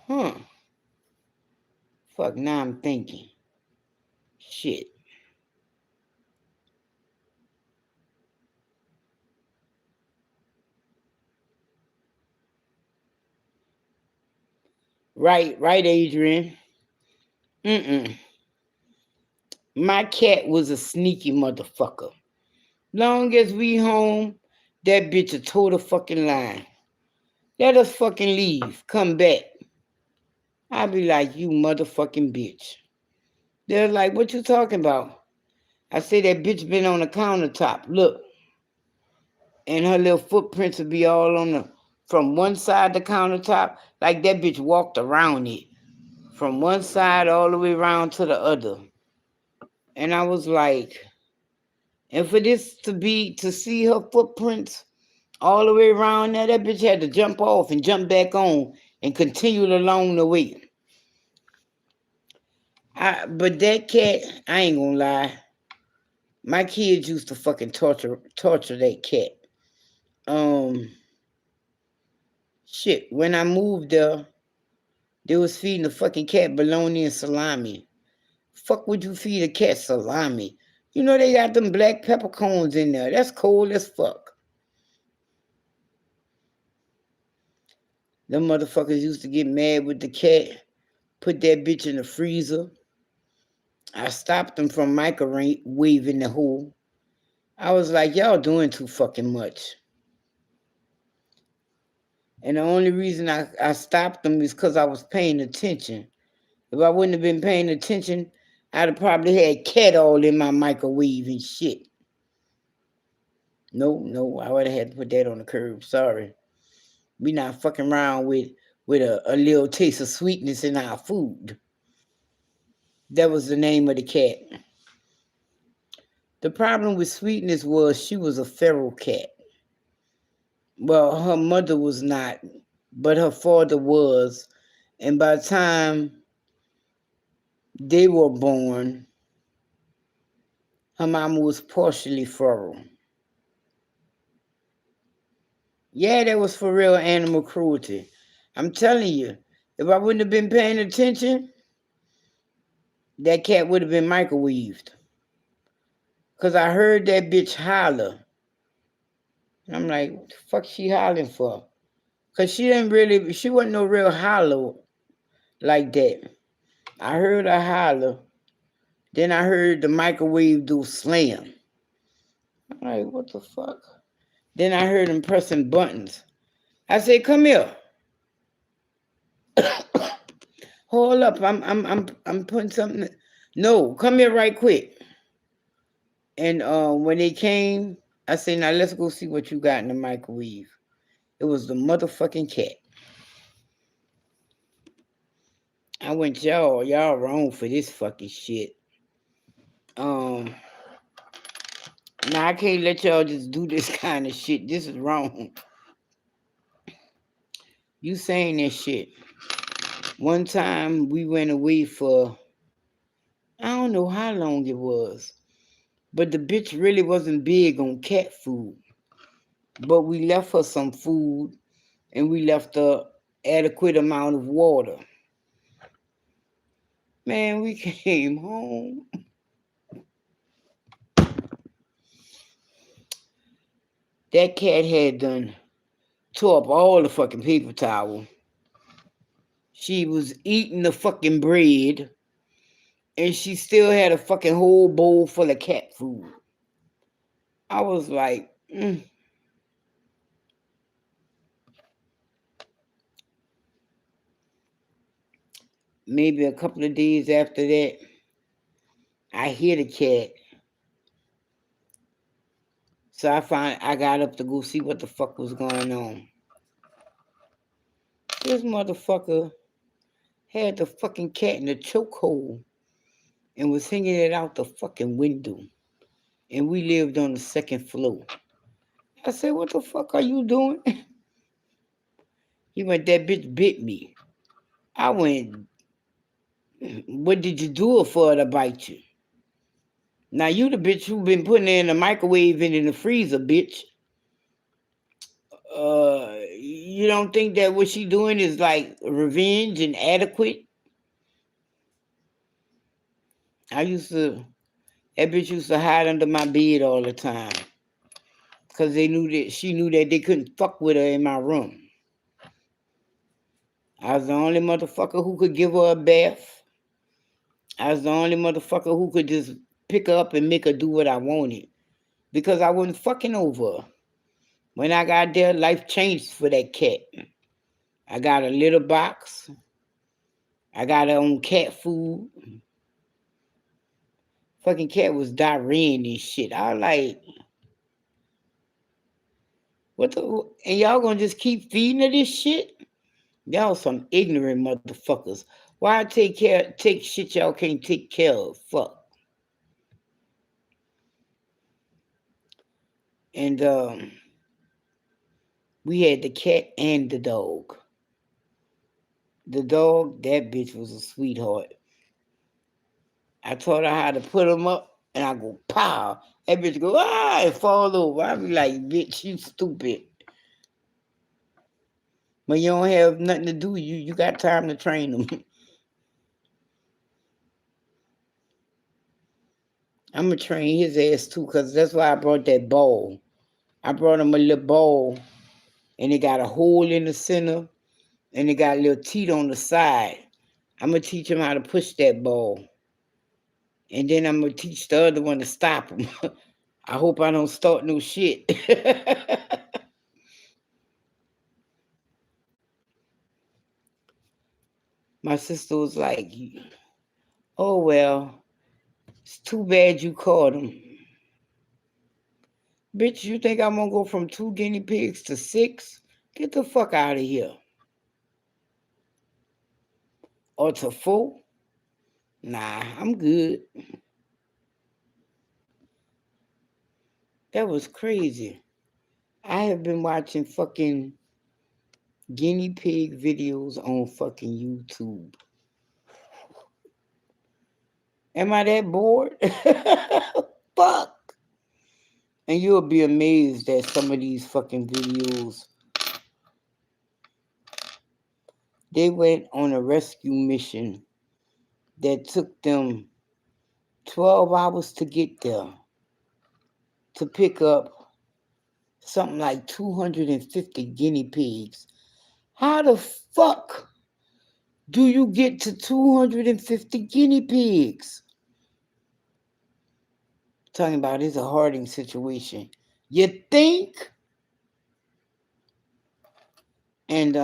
Huh. Fuck, now I'm thinking. Shit. Right, Adrian. Mm-mm. My cat was a sneaky motherfucker. Long as we home, that bitch a total fucking line. Let us fucking leave. Come back. I be like, you motherfucking bitch. They're like, what you talking about? I say that bitch been on the countertop. Look. And her little footprints would be all on the from one side of the countertop, like that bitch walked around it. From one side all the way around to the other. And I was like, and for this to see her footprints all the way around there, that bitch had to jump off and jump back on and continue along the way. But that cat, I ain't gonna lie. My kids used to fucking torture that cat. Shit, when I moved there, they was feeding the fucking cat bologna and salami. Fuck would you feed a cat salami? You know they got them black peppercorns in there. That's cold as fuck. Them motherfuckers used to get mad with the cat, put that bitch in the freezer. I stopped them from microwaving the hole. I was like, y'all doing too fucking much. And the only reason I stopped them is because I was paying attention. If I wouldn't have been paying attention, I'd have probably had cat all in my microwave and shit. No, I would have had to put that on the curb. Sorry. We not fucking around with with a little taste of sweetness in our food. That was the name of the cat. The problem with Sweetness was she was a feral cat. Well, her mother was not, but her father was. And by the time they were born, her mama was partially feral. Yeah, that was for real animal cruelty. I'm telling you, if I wouldn't have been paying attention, that cat would have been microwaved. Because I heard that bitch holler. And I'm like, what the fuck she hollering for? Because she wasn't no real holler like that. I heard her holler. Then I heard the microwave do slam. I'm like, what the fuck? Then I heard him pressing buttons. I said, come here. Hold up, I'm putting something. No, come here right quick. And when they came, I said, now let's go see what you got in the microwave. It was the motherfucking cat. I went, y'all wrong for this fucking shit. Now I can't let y'all just do this kind of shit. This is wrong. You saying that shit. One time we went away for, I don't know how long it was, but the bitch really wasn't big on cat food. But we left her some food and we left her adequate amount of water. Man, we came home. That cat had done tore up all the fucking paper towel. She was eating the fucking bread and she still had a fucking whole bowl full of cat food. I was like, Maybe a couple of days after that, I hear the cat. So I got up to go see what the fuck was going on. This motherfucker had the fucking cat in a chokehold and was hanging it out the fucking window. And we lived on the second floor. I said, what the fuck are you doing? He went, that bitch bit me. I went, what did you do it for to bite you? Now you the bitch who been putting it in the microwave and in the freezer, bitch. You don't think that what she doing is like revenge and adequate? That bitch used to hide under my bed all the time. Cause she knew that they couldn't fuck with her in my room. I was the only motherfucker who could give her a bath. I was the only motherfucker who could just pick her up and make her do what I wanted. Because I wasn't fucking over her. When I got there, life changed for that cat. I got a litter box. I got her own cat food. Fucking cat was diarrheaing and shit. I was like, what the? And y'all gonna just keep feeding her this shit? Y'all some ignorant motherfuckers. Why take shit y'all can't take care of? Fuck. And we had the cat and the dog. The dog, that bitch was a sweetheart. I taught her how to put them up, and I go, pow. That bitch go, and fall over. I be like, bitch, you stupid. When you don't have nothing to do, you got time to train them. I'm going to train his ass too, because that's why I brought that ball. I brought him a little ball, and it got a hole in the center, and it got a little teeth on the side. I'm going to teach him how to push that ball. And then I'm going to teach the other one to stop him. I hope I don't start no shit. My sister was like, oh, well, it's too bad you caught him. Bitch, you think I'm going to go from 2 guinea pigs to 6? Get the fuck out of here. or to 4. Nah, I'm good. That was crazy. I have been watching fucking guinea pig videos on fucking YouTube. Am I that bored? Fuck. And you'll be amazed at some of these fucking videos. They went on a rescue mission that took them 12 hours to get there to pick up something like 250 guinea pigs. How the fuck do you get to 250 guinea pigs? Talking about it's a Harding situation. You think? And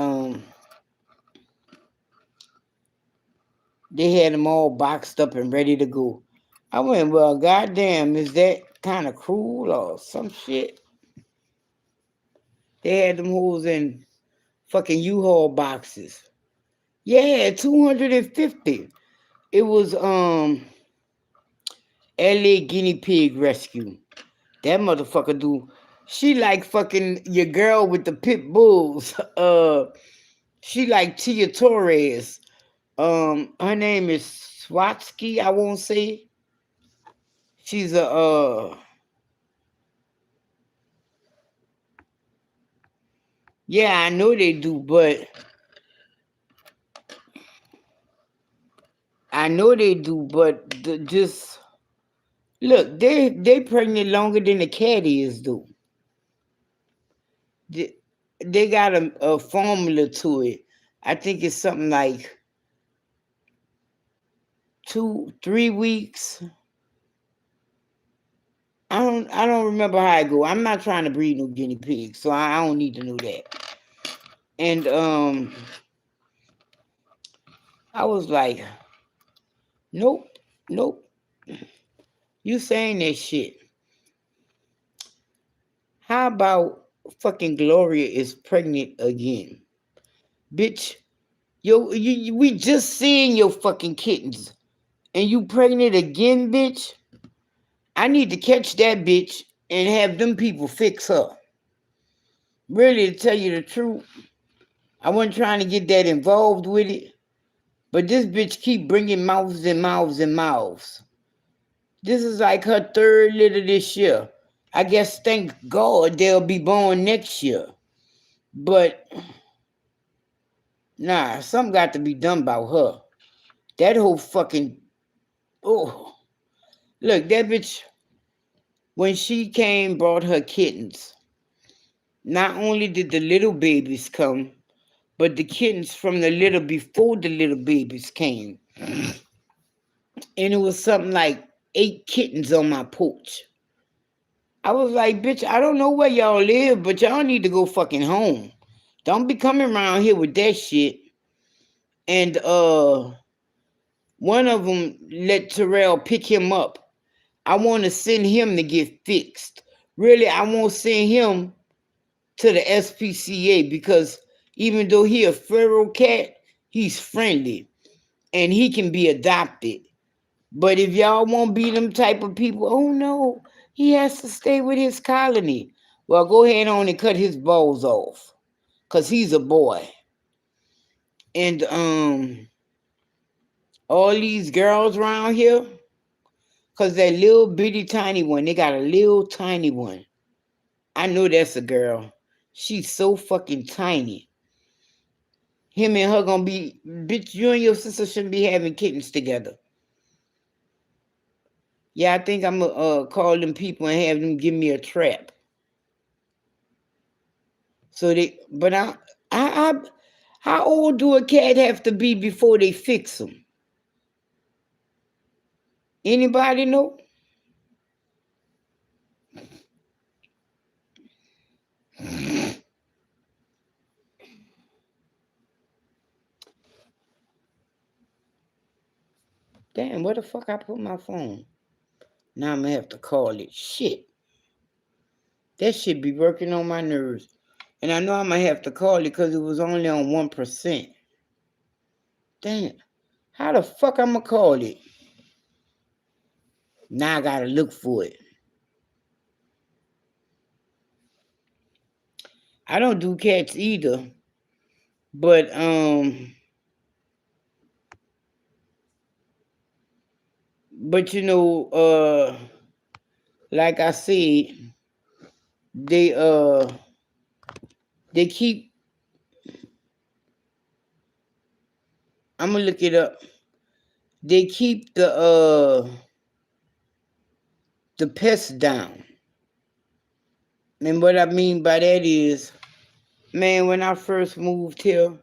they had them all boxed up and ready to go. I went, well, goddamn, is that kind of cruel or some shit? They had them hoes in fucking U-Haul boxes. Yeah, 250. It was LA Guinea Pig Rescue. That motherfucker do. She like fucking your girl with the pit bulls. She like Tia Torres. Her name is Swatsky, I won't say. She's a yeah, I know they do, but just look, they pregnant longer than the cat is, though. They got a formula to it. I think it's something like 2-3 weeks. I don't remember how it go. I'm not trying to breed no guinea pigs, so I don't need to know that. And I was like, nope. You saying that shit. How about fucking Gloria is pregnant again? Bitch, we just seeing your fucking kittens. And you pregnant again, bitch? I need to catch that bitch and have them people fix her. Really, to tell you the truth, I wasn't trying to get that involved with it. But this bitch keep bringing mouths and mouths and mouths. This is like her 3rd litter this year. I guess thank God they'll be born next year. But nah, something got to be done about her. That whole fucking look, that bitch, when she came, brought her kittens. Not only did the little babies come, but the kittens from the litter before the little babies came. And it was something like 8 kittens on my porch. I was like, bitch, I don't know where y'all live, but y'all need to go fucking home. Don't be coming around here with that shit. And one of them let Terrell pick him up. I want to send him to get fixed. Really, I won't send him to the SPCA because even though he a feral cat, he's friendly and he can be adopted. But if y'all won't be them type of people, oh no, he has to stay with his colony. Well, go ahead on and cut his balls off because he's a boy. And all these girls around here, because that little bitty tiny one, they got a little tiny one. I know that's a girl. She's so fucking tiny. Him and her gonna be, bitch, you and your sister shouldn't be having kittens together. Yeah, I think I'm gonna call them people and have them give me a trap. So but how old do a cat have to be before they fix them? Anybody know? Damn, where the fuck I put my phone? Now I'm gonna have to call it. Shit. That shit be working on my nerves. And I know I'm gonna have to call it because it was only on 1%. Damn. How the fuck I'ma call it? Now I gotta look for it. I don't do cats either. But you know, like I said, they they keep, I'm gonna look it up. They keep the pests down. And what I mean by that is, man, when I first moved here,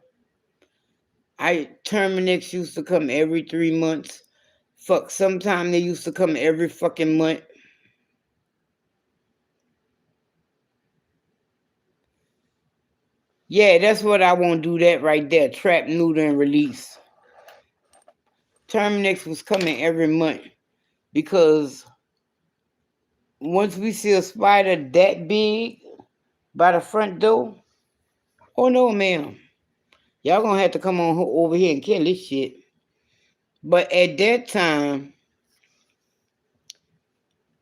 Terminex used to come every 3 months. Fuck, sometime they used to come every fucking month. Yeah, that's what I want to do, that right there. Trap, neuter, and release. Terminex was coming every month because once we see a spider that big by the front door, oh no, ma'am. Y'all gonna have to come on over here and kill this shit. But at that time,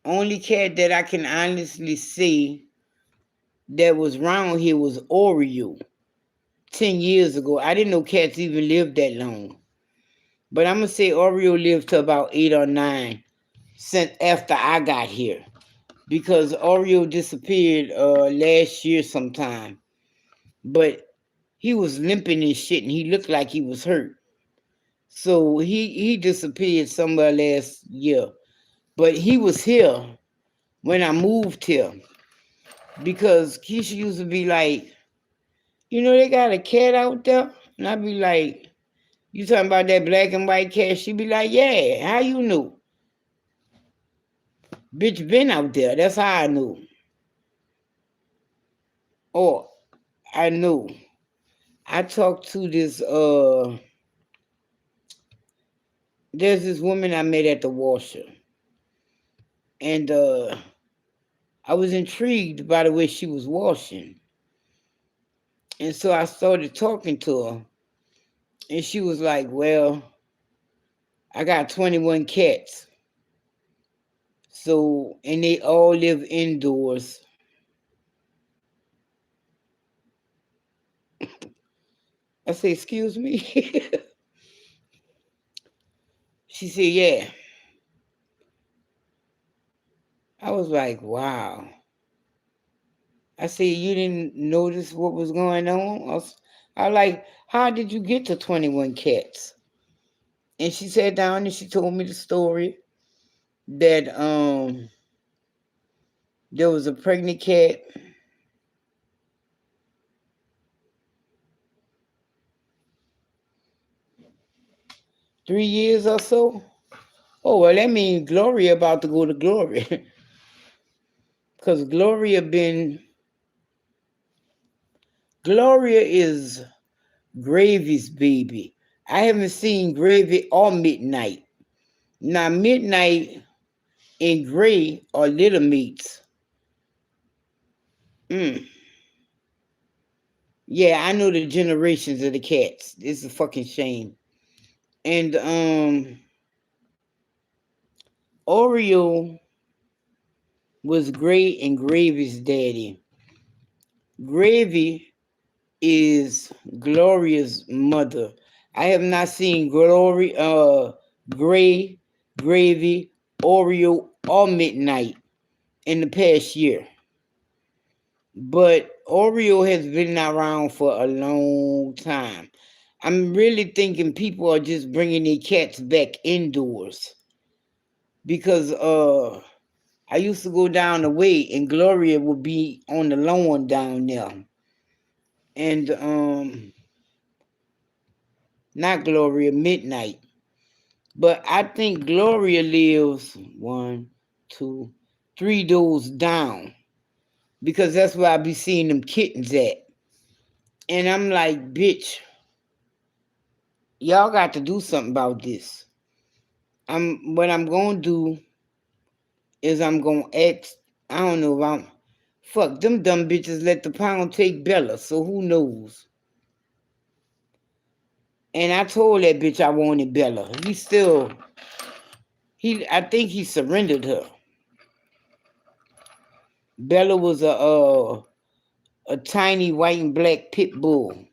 only cat that I can honestly say that was around here was Oreo. 10 years ago. I didn't know cats even lived that long. But I'm going to say Oreo lived to about 8 or 9 since after I got here. Because Oreo disappeared last year sometime. But he was limping and shit, and he looked like he was hurt. So he disappeared somewhere last year. But he was here when I moved here. Because Keisha used to be like, you know, they got a cat out there? And I'd be like, you talking about that black and white cat? She be like, yeah, how you know? Bitch been out there. That's how I knew. Oh, I knew. I talked to this, there's this woman I met at the washer. And I was intrigued by the way she was washing. And so I started talking to her. And she was like, well, I got 21 cats. So, and they all live indoors. I said, excuse me? She said, yeah. I was like, wow. I said, you didn't notice what was going on? I like, how did you get to 21 cats? And she sat down and she told me the story that there was a pregnant cat. Three years or so. Oh, well, that means Gloria about to go to glory. Because Gloria is Gravy's baby. I haven't seen Gravy or Midnight. Now, Midnight and Gray are little mates. Yeah, I know the generations of the cats. It's a fucking shame. And Oreo was Gray and Gravy's daddy. Gravy is Gloria's mother. I have not seen Gray, Gravy, Oreo, or Midnight in the past year. But Oreo has been around for a long time. I'm really thinking people are just bringing their cats back indoors. Because I used to go down the way and Gloria would be on the lawn down there. And not Gloria, Midnight. But I think Gloria lives 1, 2, 3 doors down. Because that's where I be seeing them kittens at. And I'm like, bitch, y'all got to do something about this. What I'm gonna do is I'm gonna ask, I don't know if I'm, fuck, them dumb bitches let the pound take Bella, so who knows? And I told that bitch I wanted Bella. I think he surrendered her. Bella was a tiny white and black pit bull,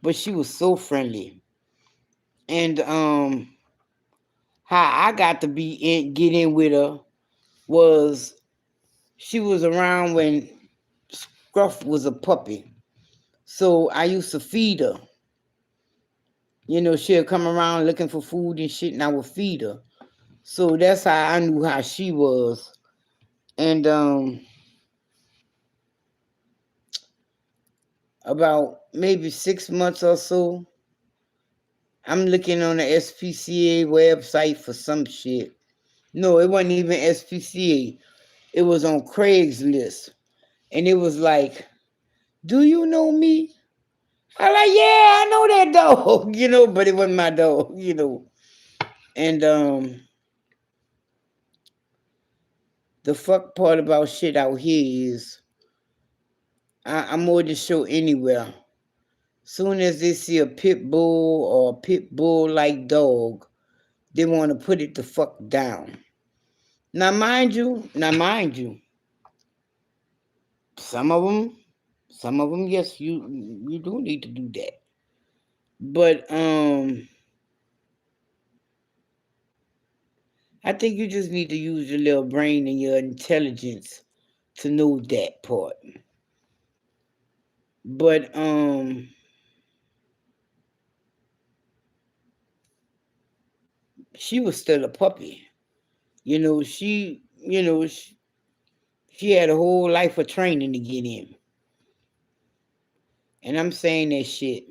but she was so friendly. And how I got to get in with her was she was around when Scruff was a puppy. So I used to feed her. You know, she'll come around looking for food and shit, and I would feed her. So that's how I knew how she was. And about maybe 6 months or so, I'm looking on the SPCA website for some shit. No, it wasn't even SPCA. It was on Craigslist. And it was like, do you know me? I'm like, yeah, I know that dog, but it wasn't my dog. And the fuck part about shit out here is I'm more to show anywhere. Soon as they see a pit bull or a pit bull like dog, they want to put it the fuck down. Now mind you, some of them, yes, you do need to do that. But I think you just need to use your little brain and your intelligence to know that part. But she was still a puppy. She had a whole life of training to get in. And I'm saying that shit.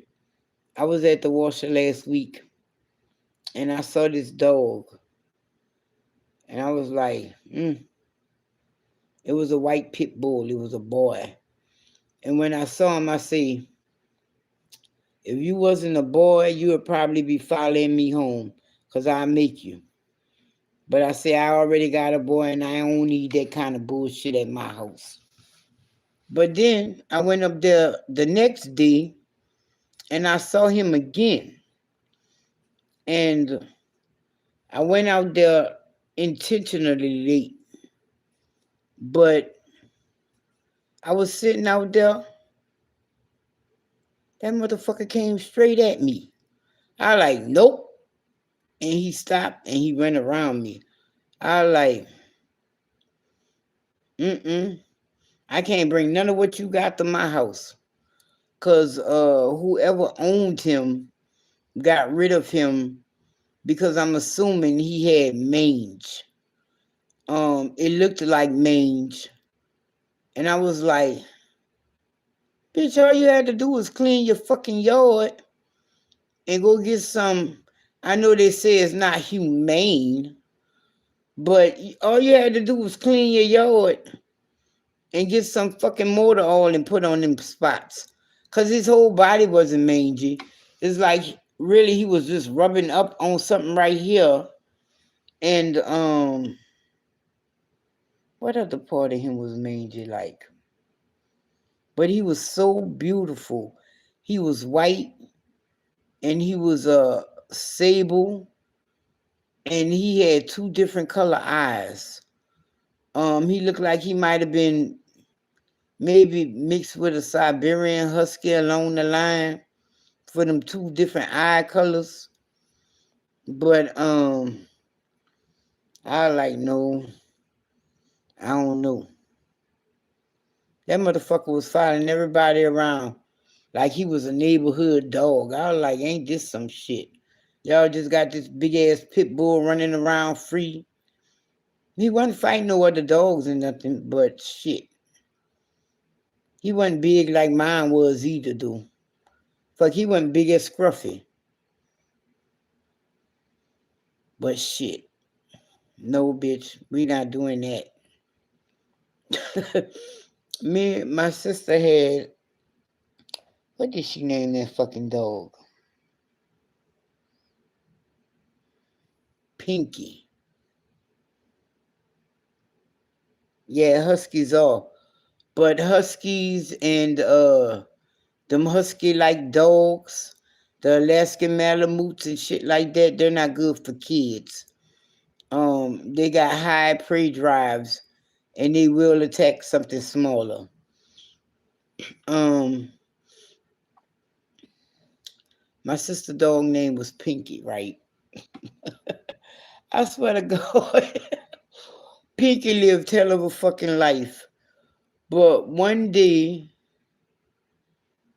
I was at the washer last week and I saw this dog. And I was like, It was a white pit bull. It was a boy. And when I saw him, I say, if you wasn't a boy, you would probably be following me home because I'll make you. But I say, I already got a boy and I don't need that kind of bullshit at my house. But then I went up there the next day and I saw him again. And I went out there intentionally late. But I was sitting out there. That motherfucker came straight at me. I like, nope. And he stopped and he went around me. I like, I can't bring none of what you got to my house. Cause whoever owned him got rid of him because I'm assuming he had mange. It looked like mange. And I was like, bitch, all you had to do was clean your fucking yard and go get some. I know they say it's not humane, but all you had to do was clean your yard and get some fucking motor oil and put on them spots. Because his whole body wasn't mangy. It's like really he was just rubbing up on something right here. And what other part of him was mangy like? But he was so beautiful. He was white and he was sable and he had two different color eyes. He looked like he might have been maybe mixed with a Siberian Husky along the line for them two different eye colors. But I like, no, I don't know. That motherfucker was following everybody around like he was a neighborhood dog. I was like, ain't this some shit? Y'all just got this big ass pit bull running around free. He wasn't fighting no other dogs or nothing, but shit. He wasn't big like mine was either, though. Fuck, he wasn't big as Scruffy. But shit. No, bitch, we not doing that. My sister had, what did she name that fucking dog? Pinky. Yeah, Huskies are. But Huskies and them husky like dogs, The Alaskan Malamutes and shit like that, they're not good for kids. They got high prey drives and they will attack something smaller. My sister dog name was Pinky, right? I swear to God. Pinky lived hell of a fucking life. But one day,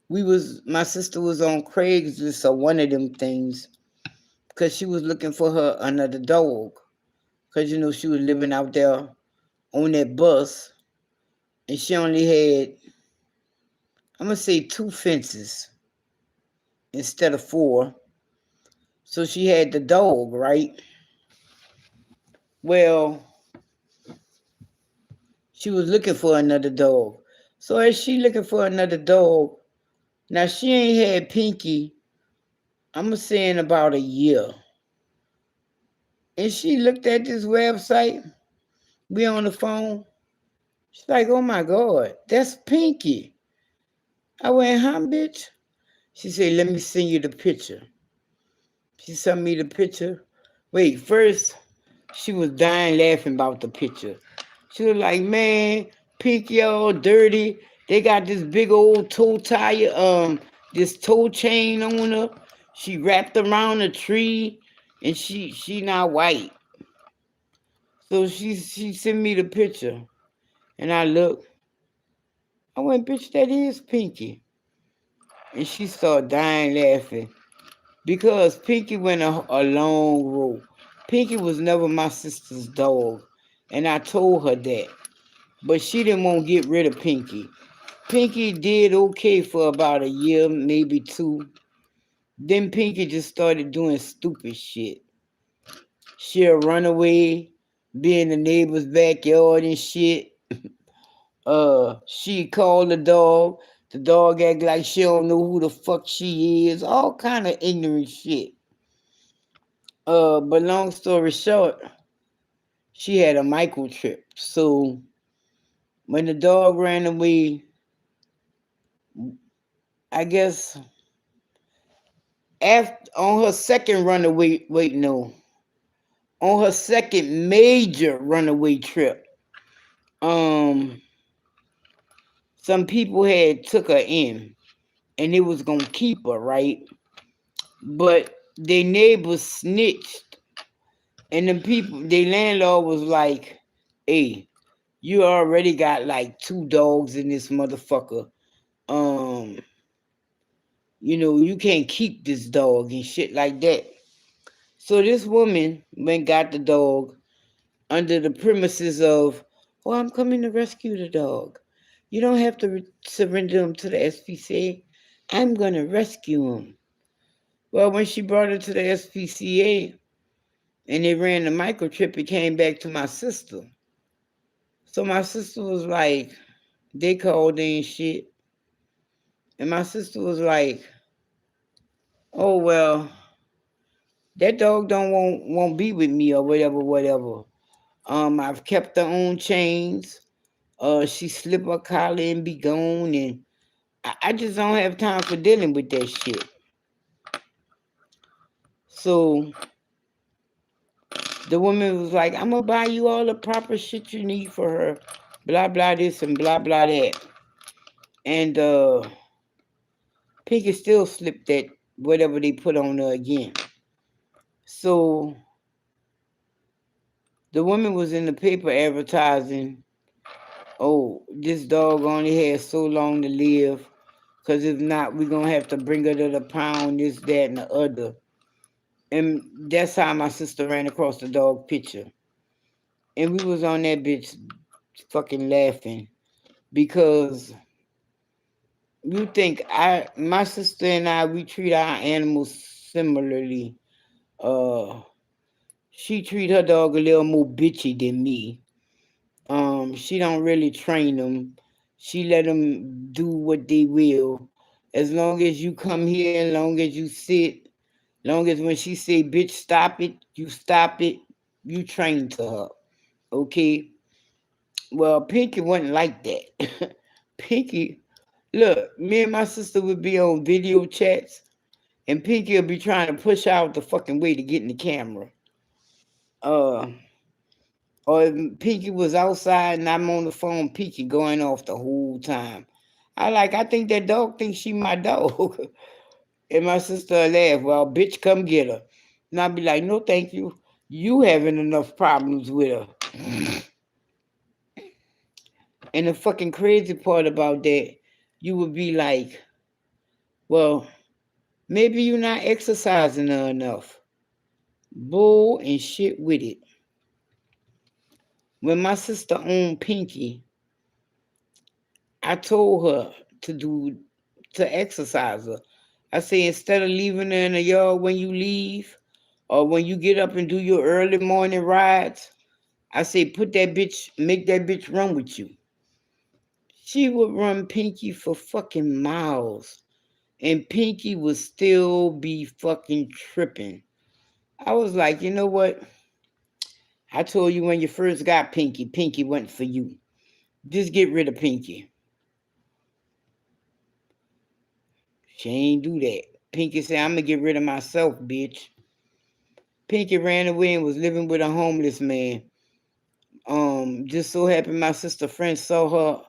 my sister was on Craigslist or one of them things, because she was looking for her another dog. Because, she was living out there on that bus, and she only had, I'm going to say 2 fences instead of 4. So she had the dog, right? Well, she was looking for another dog. So as she looking for another dog, now she ain't had Pinky, I'm saying about a year. And she looked at this website. We on the phone. She's like, oh my God, that's Pinky. I went, huh, bitch? She said, let me send you the picture. She sent me the picture. Wait, first, she was dying laughing about the picture. She was like, man, Pinky all dirty. They got this big old toe tire, this toe chain on her. She wrapped around a tree, and she not white. So she sent me the picture, and I looked. I went, bitch, that is Pinky. And she started dying laughing because Pinky went a long road. Pinky was never my sister's dog, and I told her that. But she didn't want to get rid of Pinky. Pinky did okay for about a year, maybe 2. Then Pinky just started doing stupid shit. She'll run away, be in the neighbor's backyard and shit. She called the dog. The dog act like she don't know who the fuck she is. All kind of ignorant shit. But long story short, she had a microchip. So when the dog ran away, I guess on her second runaway, on her second major runaway trip, some people had took her in, and they was gonna keep her, right? But their neighbors snitched, and the landlord was like, "Hey, you already got like 2 dogs in this motherfucker. You can't keep this dog and shit like that." So this woman went got the dog under the premises of, "Oh, I'm coming to rescue the dog. You don't have to surrender him to the SPCA. I'm going to rescue him." Well, when she brought it to the SPCA and they ran the microchip, it came back to my sister. So my sister was like, they called in shit. And my sister was like, "Oh, well, that dog don't won't be with me," or whatever. I've kept her on chains. She slip her collar and be gone, and I just don't have time for dealing with that shit. So the woman was like, "I'm gonna buy you all the proper shit you need for her, blah blah this and blah blah that." And Pinky still slipped that whatever they put on her again. So the woman was in the paper advertising, "Oh, this dog only has so long to live, because if not, we're going to have to bring her to the pound, this, that, and the other." And that's how my sister ran across the dog picture. And we was on that bitch fucking laughing because you think my sister and I, we treat our animals similarly. She treat her dog a little more bitchy than me. She don't really train them. She let them do what they will. As long as you come here, as long as you sit, long as when she say, "Bitch, stop it," you stop it. You train to her. Okay? Well, Pinky wasn't like that. Pinky, look, me and my sister would be on video chats, and Pinky will be trying to push out the fucking way to get in the camera. Uh, or if Pinky was outside and I'm on the phone, Pinky going off the whole time. I think that dog thinks she my dog. And my sister laugh, well, bitch, come get her. And I'll be like, no, thank you. You having enough problems with her. And the fucking crazy part about that, you would be like, well, maybe you're not exercising her enough. Bull and shit with it. When my sister owned Pinky, I told her to exercise her. I say instead of leaving her in the yard when you leave, or when you get up and do your early morning rides, I say make that bitch run with you. She would run Pinky for fucking miles, and Pinky would still be fucking tripping. I was like, you know what? I told you when you first got Pinky, Pinky went for you. Just get rid of Pinky. She ain't do that. Pinky said, I'm gonna get rid of myself, bitch. Pinky ran away and was living with a homeless man. Just so happened my sister friend saw her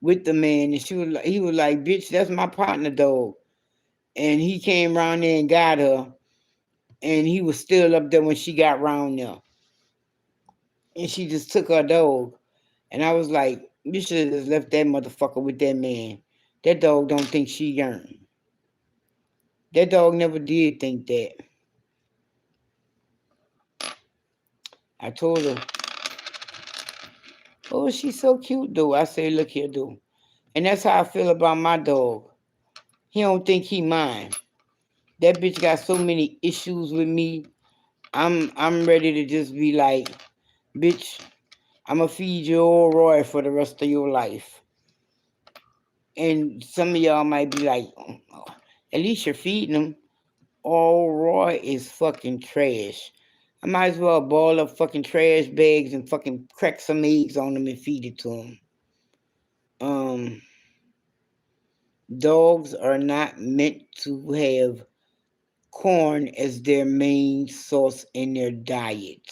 with the man, and he was like, bitch, that's my partner dog. And he came around there and got her, and he was still up there when she got round there. And she just took her dog. And I was like, you should have just left that motherfucker with that man. That dog don't think she yearn. That dog never did think that. I told her, oh, she's so cute, though. I said, look here, dude. And that's how I feel about my dog. He don't think he mine. That bitch got so many issues with me. I'm ready to just be like, bitch, I'm gonna feed you old Roy for the rest of your life. And some of y'all might be like, oh, at least you're feeding him. Old Roy is fucking trash. I might as well ball up fucking trash bags and fucking crack some eggs on them and feed it to him. Dogs are not meant to have corn as their main source in their diet.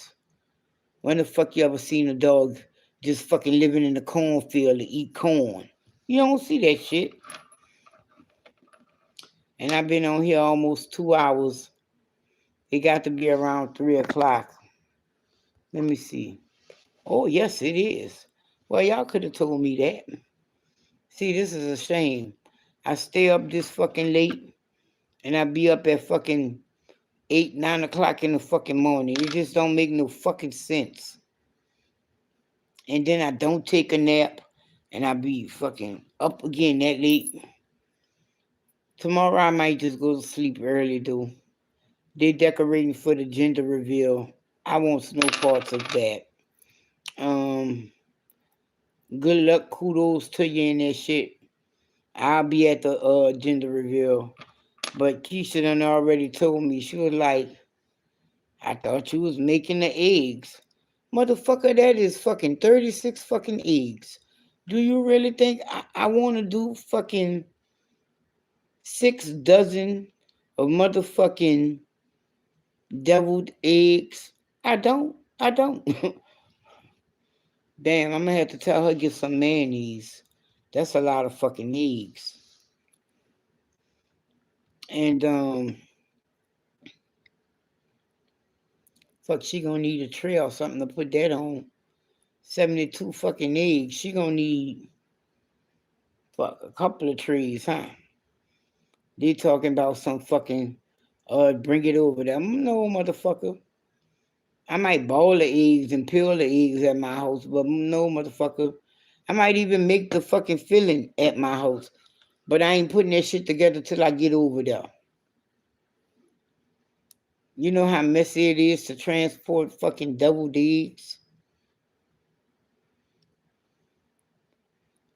When the fuck you ever seen a dog just fucking living in the cornfield to eat corn? You don't see that shit. And I've been on here almost 2 hours. It got to be around 3 o'clock. Let me see. Oh, yes, it is. Well, y'all could have told me that. See, this is a shame. I stay up this fucking late, and I be up at fucking 8, 9 o'clock in the fucking morning. It just don't make no fucking sense. And then I don't take a nap, and I be fucking up again that late. Tomorrow I might just go to sleep early, though. They decorating for the gender reveal. I want no parts of that. Good luck, kudos to you in that shit. I'll be at the gender reveal. But Keisha done already told me. She was like, I thought you was making the eggs. Motherfucker, that is fucking 36 fucking eggs. Do you really think I want to do fucking 6 dozen of motherfucking deviled eggs? I don't. Damn, I'm gonna have to tell her to get some mayonnaise. That's a lot of fucking eggs. And fuck, she gonna need a tray or something to put that on. 72 fucking eggs. She gonna need fuck a couple of trays, huh? They talking about some fucking bring it over there. No, motherfucker. I might boil the eggs and peel the eggs at my house, but no, motherfucker. I might even make the fucking filling at my house. But I ain't putting that shit together till I get over there. You know how messy it is to transport fucking deviled eggs?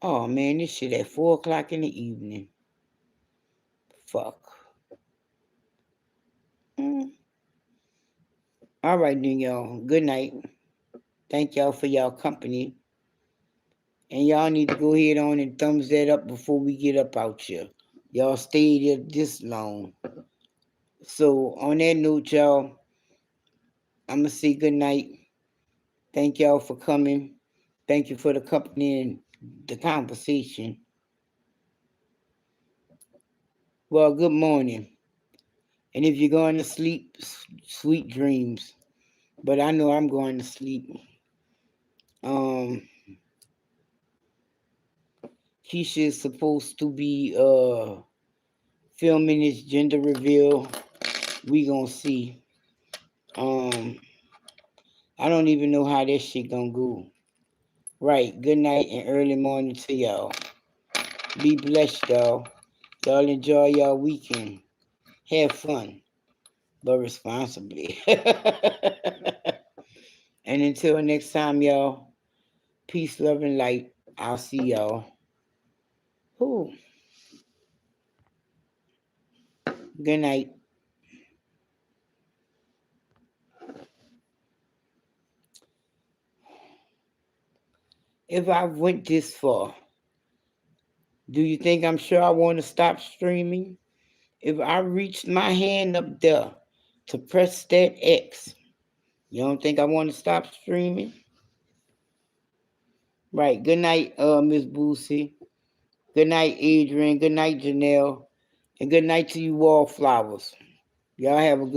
Oh man, this shit at 4 o'clock in the evening. Fuck. All right then, y'all. Good night. Thank y'all for y'all company. And y'all need to go ahead on and thumbs that up before we get up out here. Y'all stayed here this long. So on that note, y'all, I'm gonna say good night. Thank y'all for coming. Thank you for the company and the conversation. Well, good morning. And if you're going to sleep, sweet dreams. But I know I'm going to sleep. Um, Keisha is supposed to be filming his gender reveal. We gonna see. Um, I don't even know how that shit gonna go. Right. Good night and early morning to y'all. Be blessed, y'all. Y'all enjoy y'all weekend. Have fun, but responsibly. And until next time, y'all, peace, love, and light. I'll see y'all. Ooh. Good night. If I went this far, do you think I'm sure I want to stop streaming? If I reached my hand up there to press that X, you don't think I want to stop streaming? Right. Good night, Miss Boosie. Good night, Adrian. Good night, Janelle. And good night to you, Wallflowers. Y'all have a good